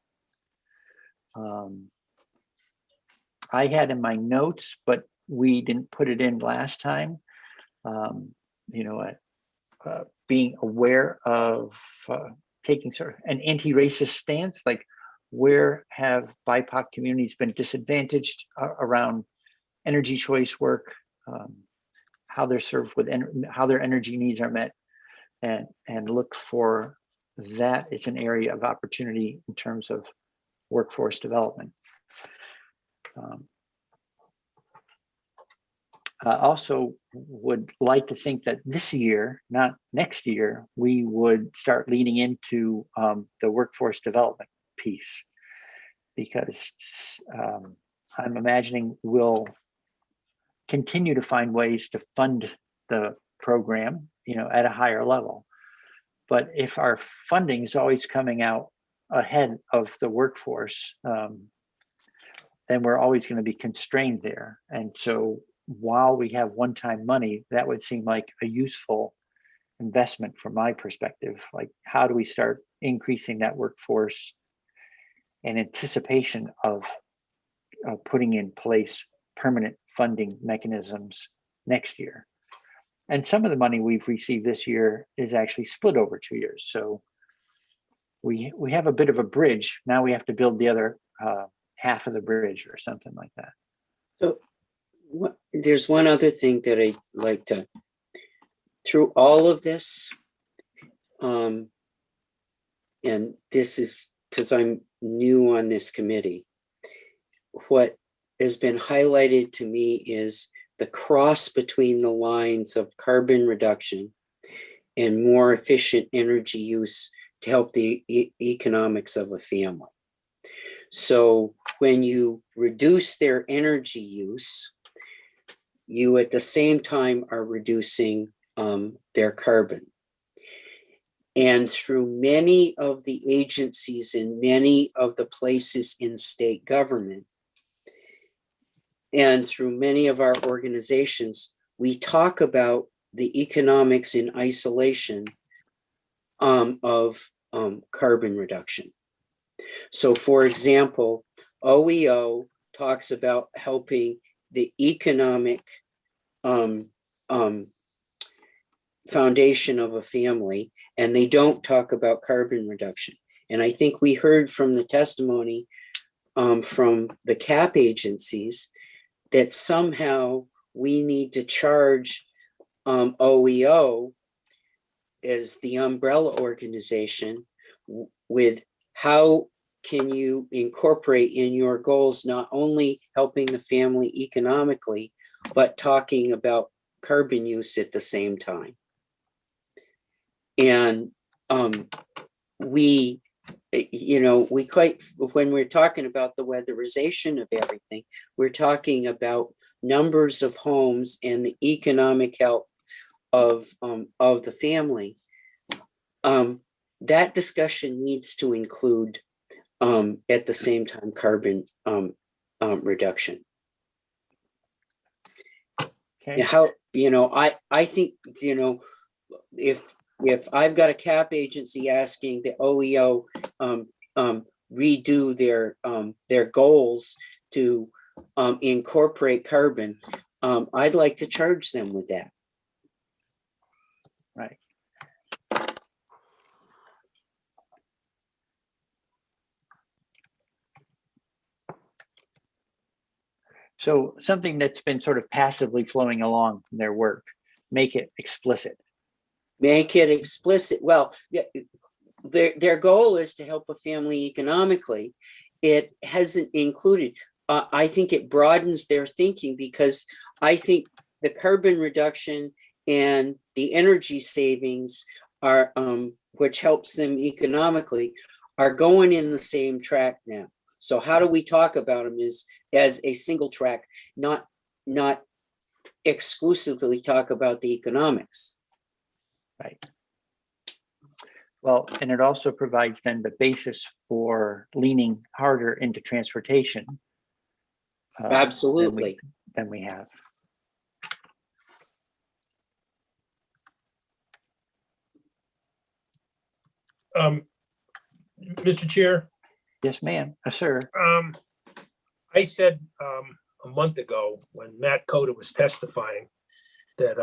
I had in my notes, but we didn't put it in last time, being aware of taking sort of an anti-racist stance, like where have BIPOC communities been disadvantaged around energy choice work, how they're served with, how their energy needs are met, and look for that as an area of opportunity in terms of workforce development. I also would like to think that this year, not next year, we would start leaning into the workforce development piece, because I'm imagining we'll continue to find ways to fund the program, at a higher level. But if our funding is always coming out ahead of the workforce, then we're always going to be constrained there. And so while we have one-time money, that would seem like a useful investment from my perspective. Like, how do we start increasing that workforce in anticipation of putting in place permanent funding mechanisms next year? And some of the money we've received this year is actually split over 2 years. So we have a bit of a bridge. Now we have to build the other half of the bridge or something like that. So there's one other thing that I'd like to, through all of this, and this is because I'm new on this committee, what has been highlighted to me is the cross between the lines of carbon reduction and more efficient energy use to help the economics of a family. So when you reduce their energy use, you at the same time are reducing their carbon. And through many of the agencies in many of the places in state government, and through many of our organizations, we talk about the economics in isolation of carbon reduction. So for example, OEO talks about helping the economic foundation of a family, and they don't talk about carbon reduction. And I think we heard from the testimony from the CAP agencies that somehow we need to charge OEO as the umbrella organization with how can you incorporate in your goals not only helping the family economically, but talking about carbon use at the same time. And we quite, when we're talking about the weatherization of everything, we're talking about numbers of homes and the economic health of the family. That discussion needs to include at the same time carbon reduction. Okay. How, I think, if I've got a CAP agency asking the OEO redo their goals to incorporate carbon, I'd like to charge them with that. Right. So something that's been sort of passively flowing along from their work, make it explicit. Make it explicit. Well, their goal is to help a family economically. It hasn't included, I think it broadens their thinking, because I think the carbon reduction and the energy savings are, which helps them economically, are going in the same track now. So how do we talk about them as a single track, not exclusively talk about the economics? Right. Well, and it also provides then the basis for leaning harder into transportation. Absolutely. Than we have. Mr. Chair, Yes, ma'am. Sir. I said a month ago when Matt Coda was testifying that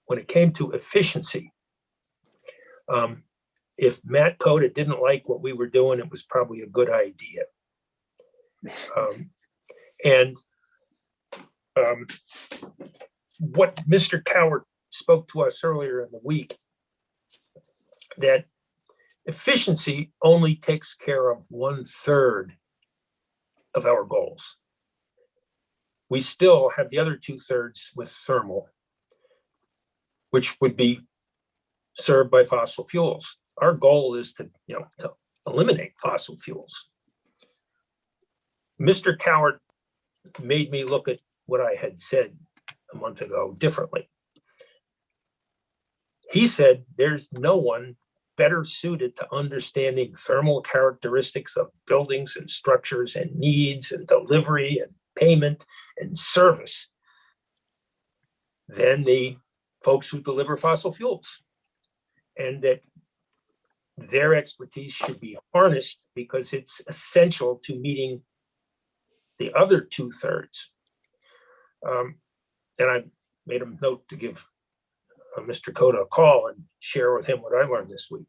when it came to efficiency, if Matt Coda didn't like what we were doing, it was probably a good idea. And what Mr. Coward spoke to us earlier in the week, that efficiency only takes care of 1/3 of our goals. We still have the other 2/3 with thermal, which would be served by fossil fuels. Our goal is to eliminate fossil fuels. Mr. Coward made me look at what I had said a month ago differently. He said there's no one better suited to understanding thermal characteristics of buildings and structures and needs and delivery and payment and service than the folks who deliver fossil fuels. And that their expertise should be harnessed because it's essential to meeting the other 2/3. And I made a note to give Mr. Coda a call and share with him what I learned this week.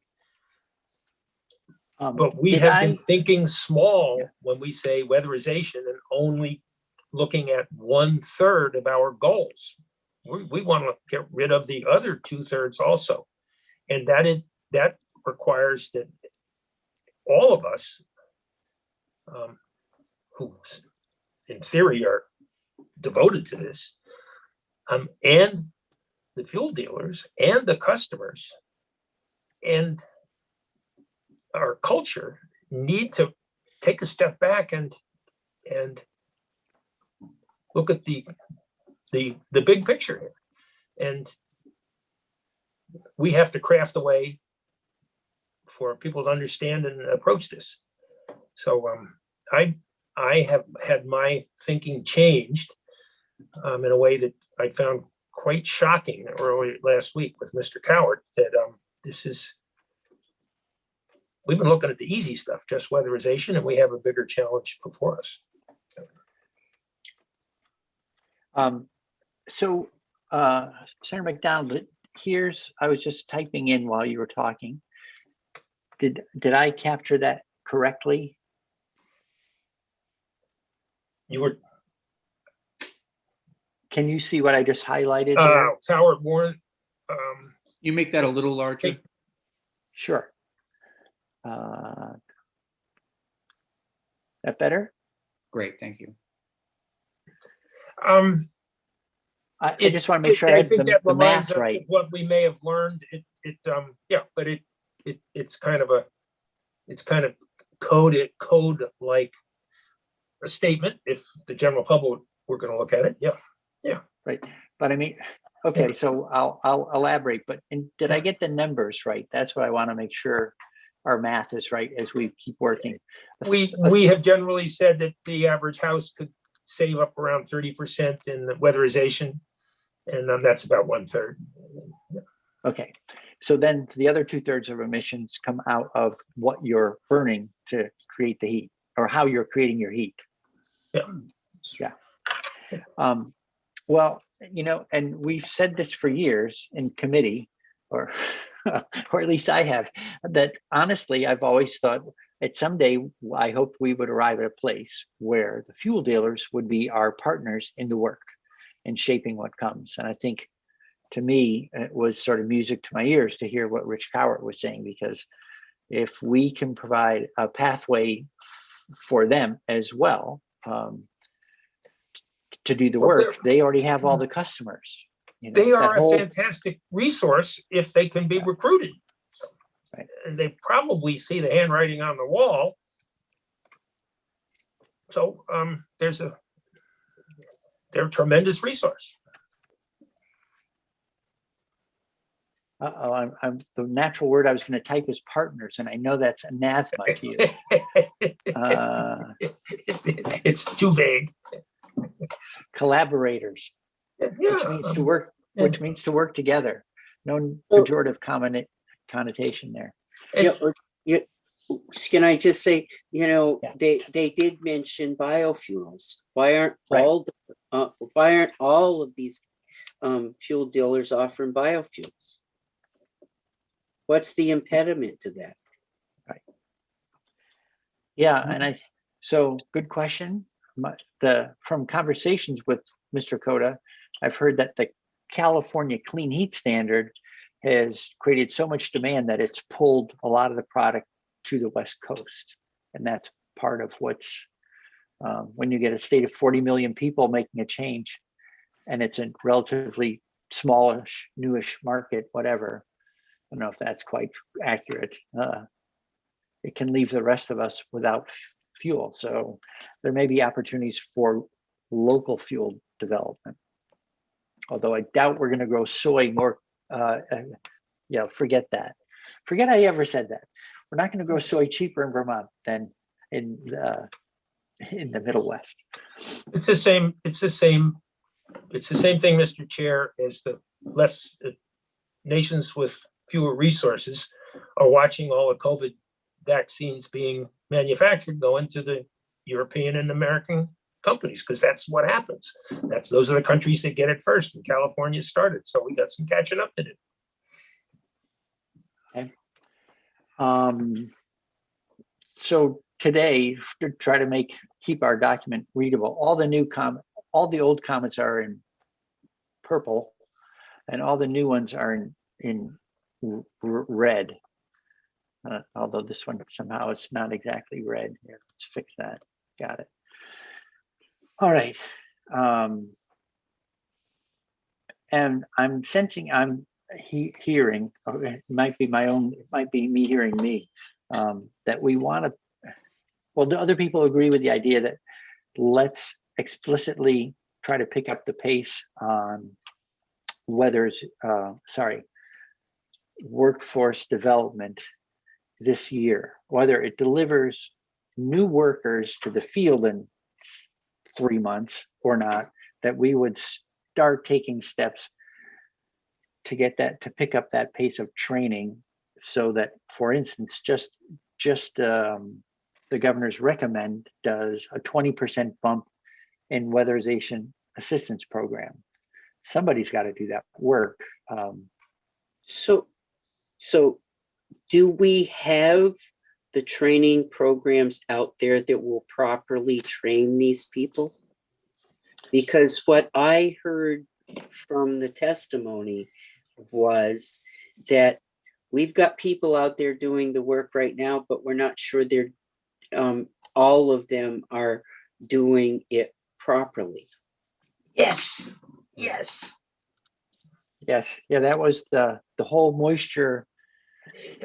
But we have been thinking small when we say weatherization and only looking at 1/3 of our goals. We want to get rid of the other 2/3 also. And that requires that all of us who in theory are devoted to this, and the fuel dealers and the customers and our culture need to take a step back and look at the big picture here. And we have to craft a way for people to understand and approach this. So I have had my thinking changed in a way that I found quite shocking early last week with Mr. Coward, that we've been looking at the easy stuff, just weatherization, and we have a bigger challenge before us. So Senator McDonald, I was just typing in while you were talking. Did I capture that correctly? You were. Can you see what I just highlighted there? Howard Warren. You make that a little larger? Sure. That better? Great, thank you. I just want to make sure I have the math right. What we may have learned, but it's kind of code like a statement if the general public were going to look at it. Yeah. Right. But I mean, okay, so I'll elaborate, but did I get the numbers right? That's what I want to make sure our math is right as we keep working. We have generally said that the average house could save up around 30% in the weatherization, and that's about 1/3. Okay, so then the other 2/3 of emissions come out of what you're burning to create the heat, or how you're creating your heat. Yeah. Well, and we've said this for years in committee, or or at least I have, that honestly, I've always thought that someday I hope we would arrive at a place where the fuel dealers would be our partners in the work and shaping what comes. And I think, to me, it was sort of music to my ears to hear what Rich Cowart was saying, because if we can provide a pathway for them as well, to do the work, they already have all the customers. They are a fantastic resource if they can be recruited. Right. And they probably see the handwriting on the wall. So they're a tremendous resource. I'm the natural word I was going to type is partners, and I know that's anathema to you. It's too vague. Collaborators, which means to work, which means to work together. No pejorative connotation there. Yeah, yeah, can I just say, Yeah. they did mention biofuels. Why aren't Right. all of these fuel dealers offering biofuels? What's the impediment to that? Yeah, and so good question. From conversations with Mr. Coda, I've heard that the California Clean Heat Standard has created so much demand that it's pulled a lot of the product to the West Coast. And that's part of what's, when you get a state of 40 million people making a change, and it's a relatively smallish, newish market, whatever. I don't know if that's quite accurate. It can leave the rest of us without fuel. So there may be opportunities for local fuel development. Although I doubt we're going to grow soy more. Forget that. Forget I ever said that. We're not going to grow soy cheaper in Vermont than in the Middle West. It's the same thing, Mr. Chair, as the less nations with fewer resources are watching all the COVID vaccines being manufactured go into the European and American companies, because that's what happens. Those are the countries that get it first, and California started. So we got some catching up to do. Okay. So today, to try to keep our document readable, all the old comments are in purple, and all the new ones are in red. Although this one somehow it's not exactly red. Here, let's fix that. Got it. All right. And I'm sensing, I'm hearing, or it might be me hearing me, that we want to, well, do other people agree with the idea that let's explicitly try to pick up the pace on workforce development this year, whether it delivers new workers to the field in 3 months or not, that we would start taking steps to pick up that pace of training, so that, for instance, just the governor's recommend does a 20% bump in weatherization assistance program. Somebody's got to do that work. So do we have the training programs out there that will properly train these people? Because what I heard from the testimony was that we've got people out there doing the work right now, but we're not sure they're all of them are doing it properly. Yes. Yeah, that was the whole moisture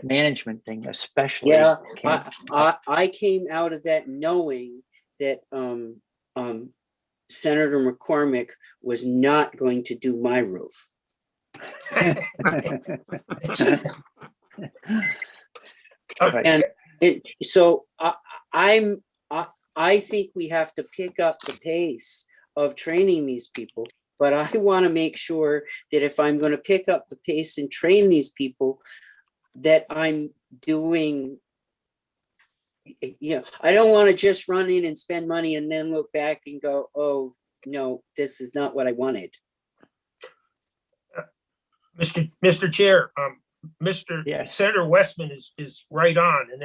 management thing, especially. Yeah, I came out of that knowing that Senator McCormick was not going to do my roof. And so I think we have to pick up the pace of training these people, but I want to make sure that if I'm going to pick up the pace and train these people, that I'm doing, I don't want to just run in and spend money and then look back and go, oh, no, this is not what I wanted. Mr. Chair, Mr. Yes. Senator Westman is right on, and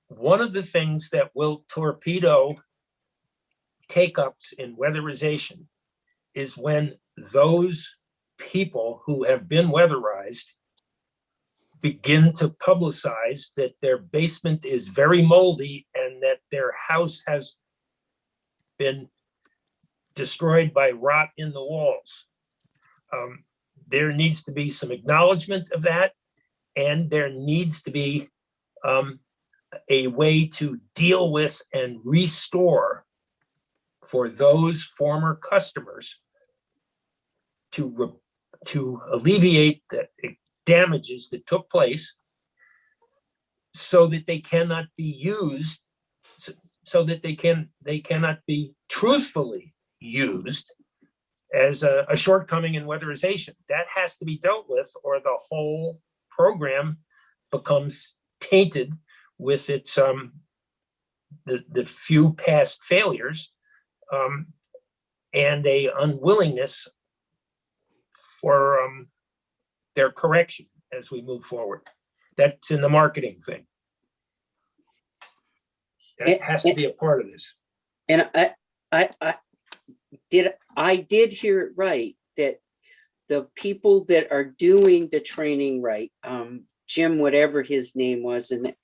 one of the things that will torpedo take-ups in weatherization is when those people who have been weatherized begin to publicize that their basement is very moldy and that their house has been destroyed by rot in the walls. There needs to be some acknowledgement of that, and there needs to be a way to deal with and restore for those former customers to alleviate the damages that took place, so that they cannot be used, so that they cannot be truthfully used as a shortcoming in weatherization. That has to be dealt with, or the whole program becomes tainted with its the few past failures and a unwillingness for their correction as we move forward. That's in the marketing thing. That has to be a part of this. And I did hear it right, that the people that are doing the training right, Jim, whatever his name was, and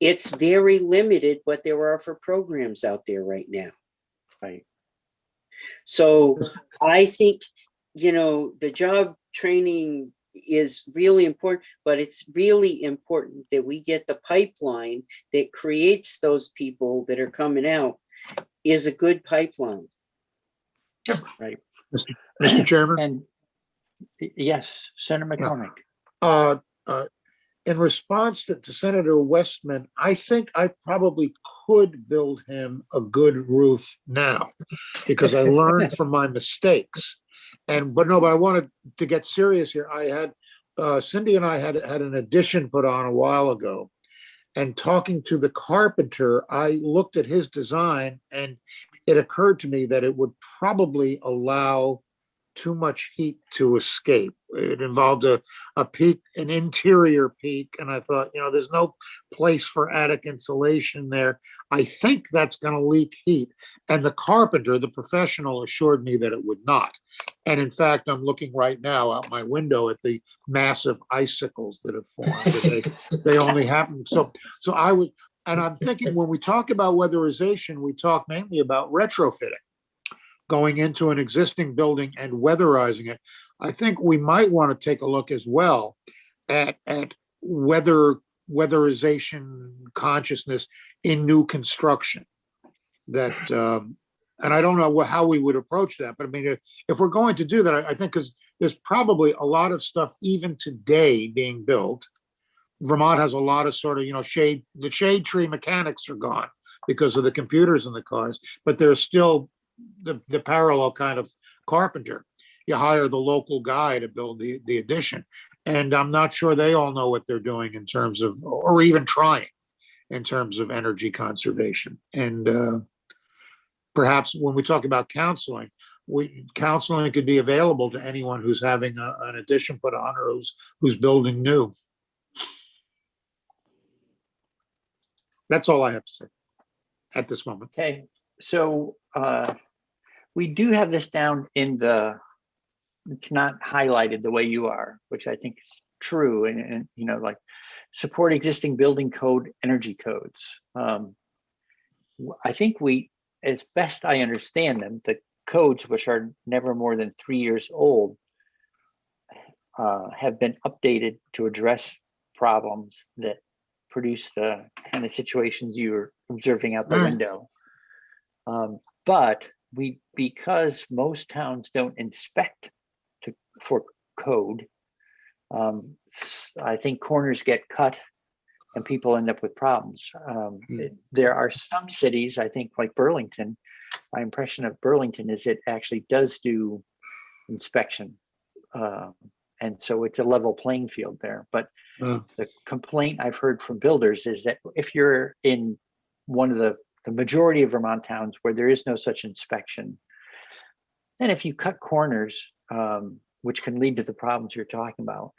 it's very limited what there are for programs out there right now. Right. So I think, the job training is really important, but it's really important that we get the pipeline that creates those people that are coming out is a good pipeline. Right. Mr. Chairman, And yes, Senator McCormick. uh, in response to Senator Westman, I think I probably could build him a good roof now because I learned from my mistakes. But I wanted to get serious here. I had Cindy and I had an addition put on a while ago, and talking to the carpenter, I looked at his design, and it occurred to me that it would probably allow too much heat to escape. It involved a peak, an interior peak, and I thought, there's no place for attic insulation there. I think that's going to leak heat. And the carpenter, the professional, assured me that it would not. And in fact, I'm looking right now out my window at the massive icicles that have formed. They only happen. So I would, and I'm thinking when we talk about weatherization, we talk mainly about retrofitting, going into an existing building and weatherizing it. I think we might want to take a look as well at weatherization consciousness in new construction. That and I don't know how we would approach that, but I mean, if we're going to do that, I think because there's probably a lot of stuff even today being built. Vermont has a lot of sort of, the shade tree mechanics are gone because of the computers in the cars, but there's still the parallel kind of carpenter. You hire the local guy to build the addition. And I'm not sure they all know what they're doing in terms of, or even trying in terms of energy conservation. And perhaps when we talk about counseling, counseling could be available to anyone who's having an addition put on or who's building new. That's all I have to say at this moment. Okay, so we do have this down in it's not highlighted the way you are, which I think is true, and like support existing building code energy codes. I think as best I understand them, the codes, which are never more than 3 years old, have been updated to address problems that produce the kind of situations you're observing out the window. But because most towns don't inspect for code, I think corners get cut and people end up with problems. There are some cities, I think, like Burlington. My impression of Burlington is it actually does do inspection. And so it's a level playing field there. But the complaint I've heard from builders is that if you're in one of the majority of Vermont towns where there is no such inspection, then if you cut corners, which can lead to the problems you're talking about,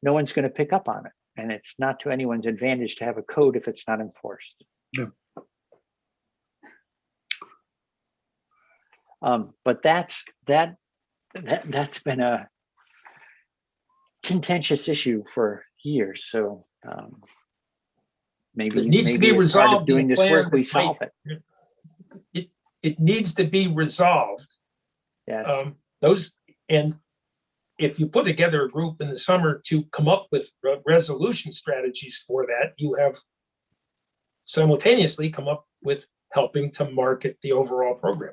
no one's going to pick up on it. And it's not to anyone's advantage to have a code if it's not enforced. Yeah. But that's been a contentious issue for years. So maybe it needs to be as part of resolved. doing this work, we solve it. It needs to be resolved. Yes. And if you put together a group in the summer to come up with resolution strategies for that, you have simultaneously come up with helping to market the overall program.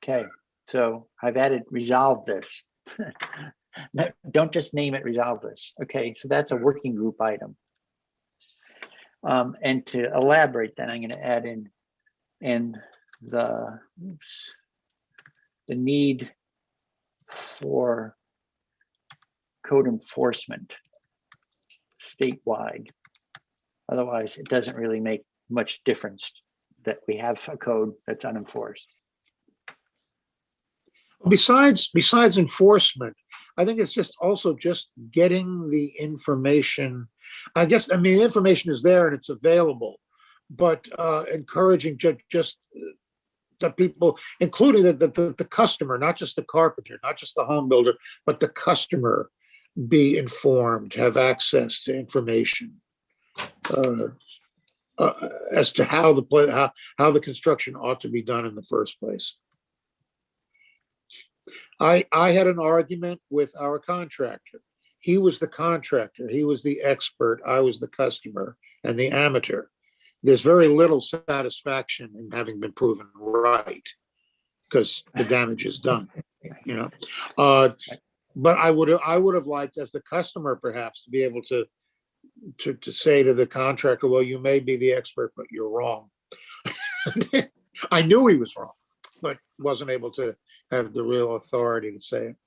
Okay, so I've added resolve this. Don't just name it resolve this. Okay, so that's a working group item. And to elaborate, then I'm going to add in the need for code enforcement. statewide. Otherwise, it doesn't really make much difference that we have a code that's unenforced. Besides enforcement, I think it's just also just getting the information. I guess, I mean, the information is there and it's available, but encouraging just the people, including the customer, not just the carpenter, not just the home builder, but the customer, be informed, have access to information as to how the construction ought to be done in the first place. I had an argument with our contractor. He was the contractor, he was the expert, I was the customer and the amateur. There's very little satisfaction in having been proven right because the damage is done, you know. But I would have liked, as the customer, perhaps, to be able to say to the contractor, well, you may be the expert, but you're wrong. I knew he was wrong, but wasn't able to have the real authority to say it.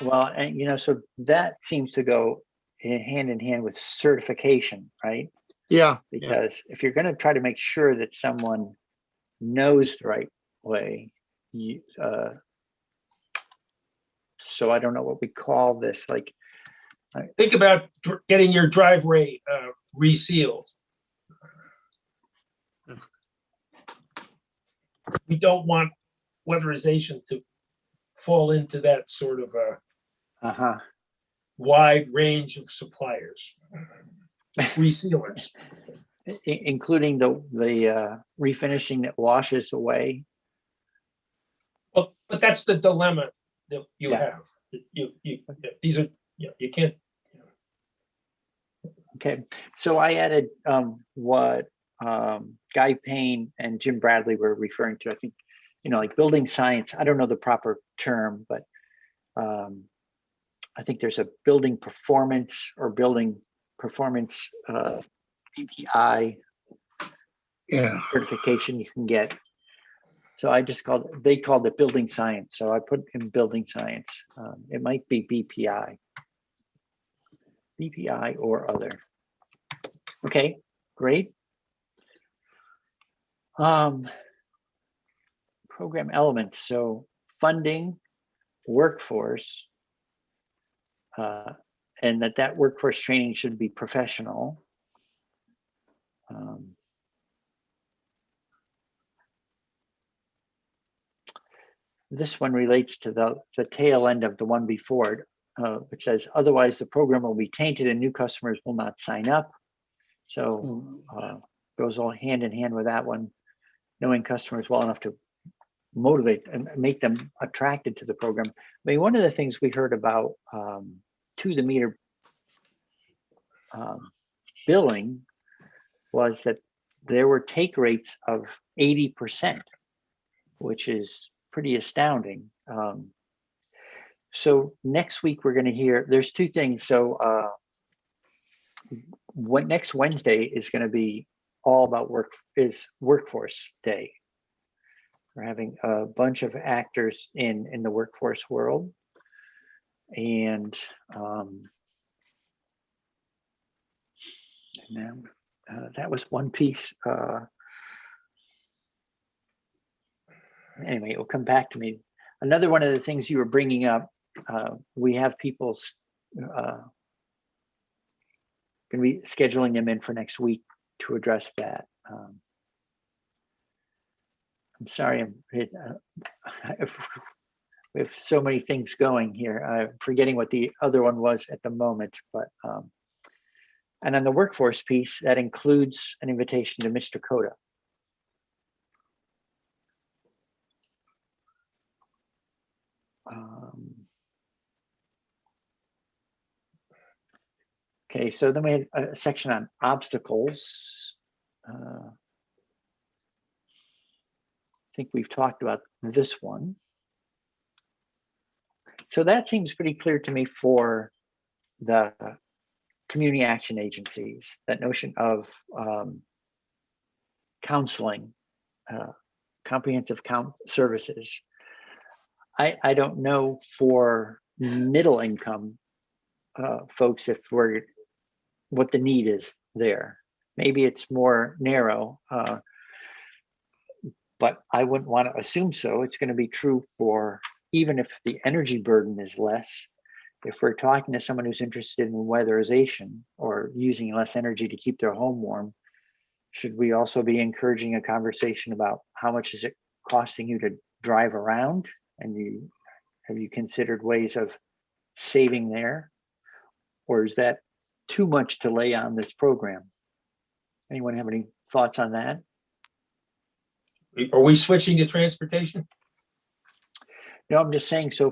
Well, and you know, so that seems to go hand in hand with certification, right? Yeah. Because if you're going to try to make sure that someone knows the right way, so I don't know what we call this, like. Think about getting your driveway resealed. We don't want weatherization to fall into that sort of a wide range of suppliers, resealers. Including the refinishing that washes away. Well, but that's the dilemma that you have. These are, you can't. Okay, so I added what Guy Payne and Jim Bradley were referring to. I think, you know, like building science. I don't know the proper term, but I think there's a building performance or building performance BPI certification you can get. So I just they called it building science. So I put in building science. It might be BPI or other. Okay, great. Program elements. So funding, workforce, and that workforce training should be professional. This one relates to the tail end of the one before it, which says, otherwise the program will be tainted and new customers will not sign up. So goes all hand in hand with that one, knowing customers well enough to motivate and make them attracted to the program. I mean, one of the things we heard about to the meter billing was that there were take rates of 80%, which is pretty astounding. So next week we're going to hear, there's two things. So what next Wednesday is going to be all about workforce day. We're having a bunch of actors in the workforce world, and that was one piece. Anyway, it will come back to me. Another one of the things you were bringing up, we have people going to be scheduling them in for next week to address that. I'm sorry, we have so many things going here. I'm forgetting what the other one was at the moment, but and on the workforce piece, that includes an invitation to Mr. Coda. Okay, so then we had a section on obstacles. I think we've talked about this one. So that seems pretty clear to me for the community action agencies, that notion of counseling, comprehensive services. I don't know for middle income folks if we're what the need is there. Maybe it's more narrow, but I wouldn't want to assume so. It's going to be true for, even if the energy burden is less, if we're talking to someone who's interested in weatherization or using less energy to keep their home warm, should we also be encouraging a conversation about how much is it costing you to drive around? And have you considered ways of saving there? Or is that too much to lay on this program? Anyone have any thoughts on that? Are we switching to transportation? No, I'm just saying, so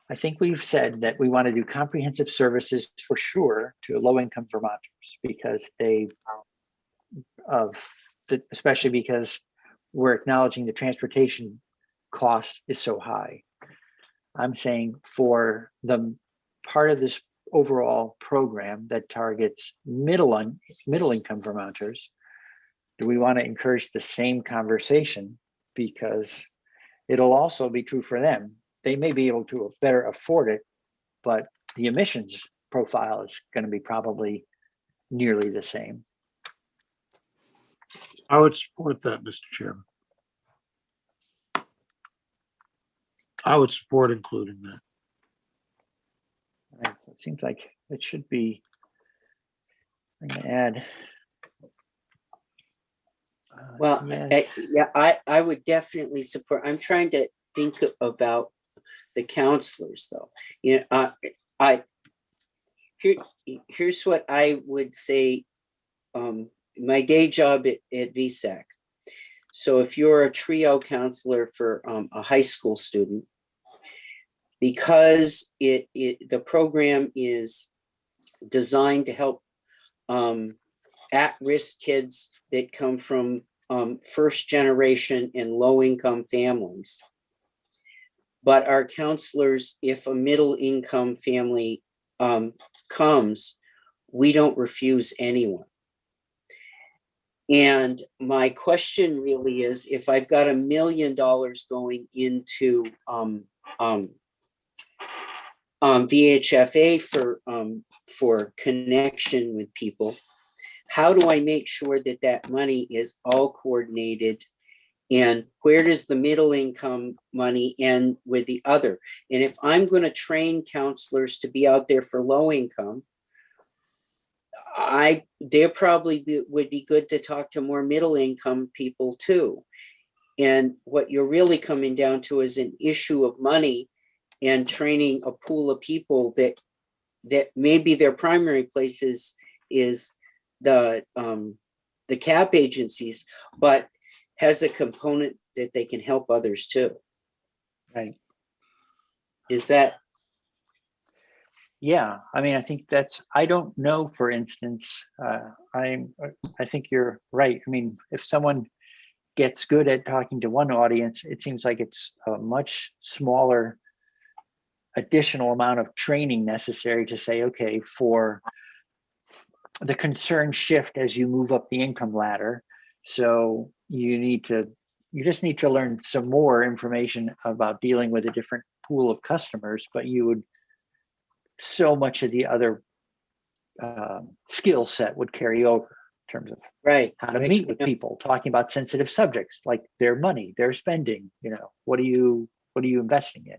I think we've said that we want to do comprehensive services for sure to low-income Vermonters because especially because we're acknowledging the transportation cost is so high. I'm saying for the part of this overall program that targets middle income Vermonters, do we want to encourage the same conversation? Because it'll also be true for them. They may be able to better afford it, but the emissions profile is going to be probably nearly the same. I would support that, Mr. Chairman. I would support including that. Right, so it seems like it should be, I'm going to add. Well, yes. I would definitely support. I'm trying to think about the counselors, though. You know, here's what I would say. My day job at VSAC. So if you're a trio counselor for a high school student, because the program is designed to help at-risk kids that come from first generation and low-income families. But our counselors, if a middle-income family comes, we don't refuse anyone. And my question really is, if I've got $1 million going into VHFA for connection with people, how do I make sure that that money is all coordinated? And where does the middle income money end with the other? And if I'm going to train counselors to be out there for low income, they probably would be good to talk to more middle income people too. And what you're really coming down to is an issue of money and training a pool of people that maybe their primary place is the CAP agencies, but has a component that they can help others too. Right. Is that? Yeah, I mean, I think I don't know, for instance, I think you're right. I mean, if someone gets good at talking to one audience, it seems like it's a much smaller additional amount of training necessary to say, okay, for the concern shift as you move up the income ladder. So you just need to learn some more information about dealing with a different pool of customers, but so much of the other skill set would carry over in terms of how to meet with people, talking about sensitive subjects like their money, their spending, what are you investing in?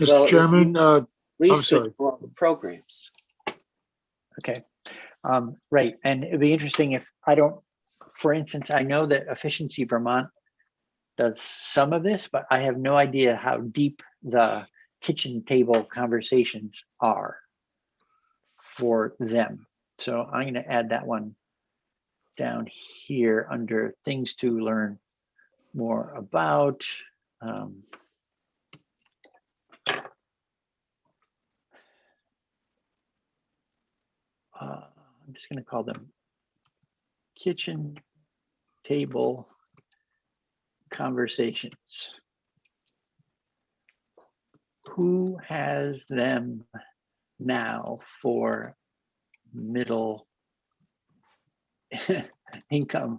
Mr. Chairman, at least I'm sorry. Programs. Okay. Right. And it'd be interesting if for instance, I know that Efficiency Vermont does some of this, but I have no idea how deep the kitchen table conversations are for them. So I'm going to add that one down here under things to learn more about. I'm just going to call them kitchen table conversations. Who has them now for middle income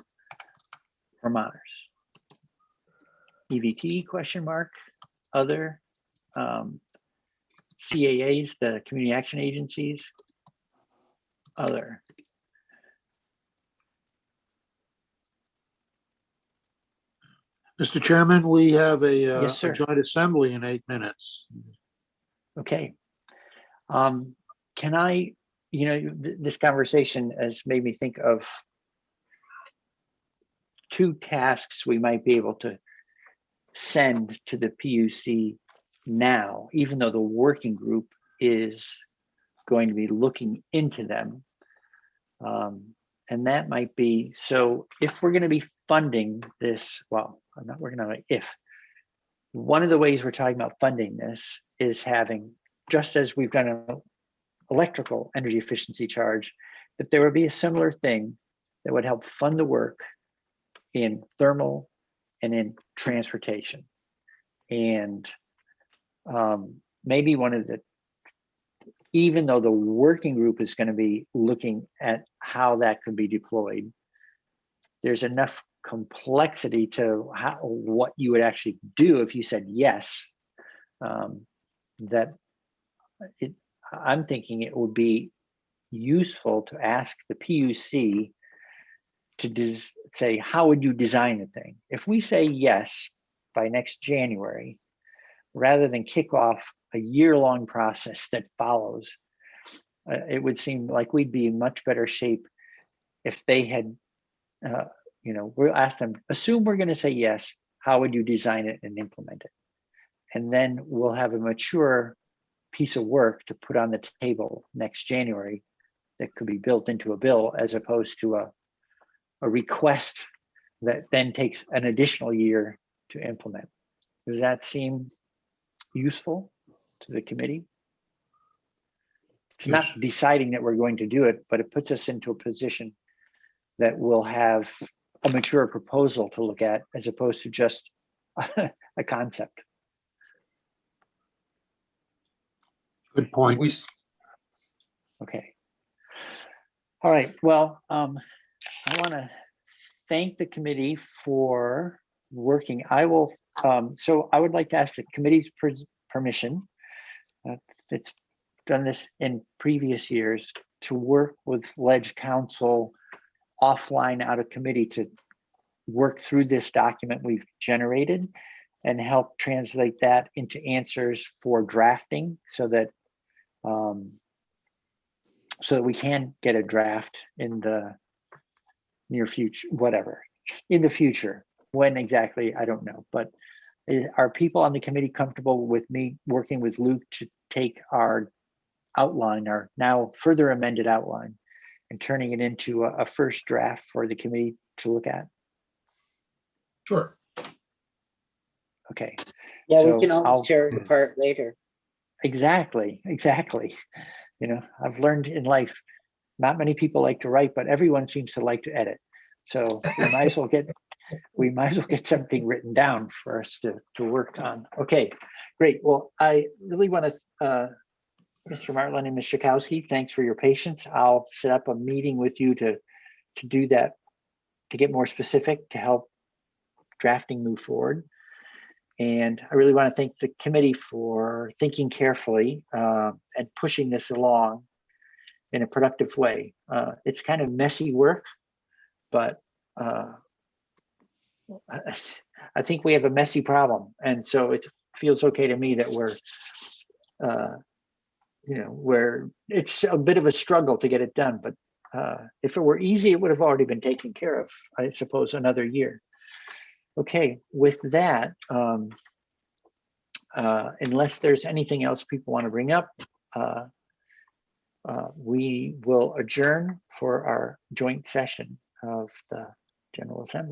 Vermonters? EVT ? Other. CAAs, the community action agencies. Other. Mr. Chairman, we have a Yes, sir. joint assembly in 8 minutes. Okay. Can I, this conversation has made me think of two tasks we might be able to send to the PUC now, even though the working group is going to be looking into them. And that might be, so if we're going to be funding this, well, I'm not working on it, if. One of the ways we're talking about funding this is having, just as we've done an electrical energy efficiency charge, that there would be a similar thing that would help fund the work in thermal and in transportation. And maybe one of the, even though the working group is going to be looking at how that could be deployed, there's enough complexity to what you would actually do if you said yes, that I'm thinking it would be useful to ask the PUC to say, how would you design the thing? If we say yes by next January, rather than kick off a year-long process that follows, it would seem like we'd be in much better shape if they had, we'll ask them, assume we're going to say yes, how would you design it and implement it? And then we'll have a mature piece of work to put on the table next January that could be built into a bill, as opposed to a request that then takes an additional year to implement. Does that seem useful to the committee? It's Yes. not deciding that we're going to do it, but it puts us into a position that we'll have a mature proposal to look at, as opposed to just a concept. Good point. Okay. All right. Well, I want to thank the committee for working. I will. So I would like to ask the committee's permission. It's done this in previous years to work with Ledge Council offline out of committee to work through this document we've generated and help translate that into answers for drafting, so that we can get a draft in the near future, whatever, in the future. When exactly, I don't know. But are people on the committee comfortable with me working with Luke to take our outline, our now further amended outline, and turning it into a first draft for the committee to look at? Sure. Okay. Yeah, So we can always I'll- tear it apart later. Exactly. I've learned in life, not many people like to write, but everyone seems to like to edit. So we might as well get something written down for us to work on. Okay, great. Well, I really want to, Mr. Martland and Ms. Schakowsky, thanks for your patience. I'll set up a meeting with you to do that, to get more specific, to help drafting move forward. And I really want to thank the committee for thinking carefully and pushing this along in a productive way. It's kind of messy work, but I think we have a messy problem. And so it feels okay to me that where it's a bit of a struggle to get it done. But if it were easy, it would have already been taken care of, I suppose, another year. Okay, with that, unless there's anything else people want to bring up, we will adjourn for our joint session of the General Assembly.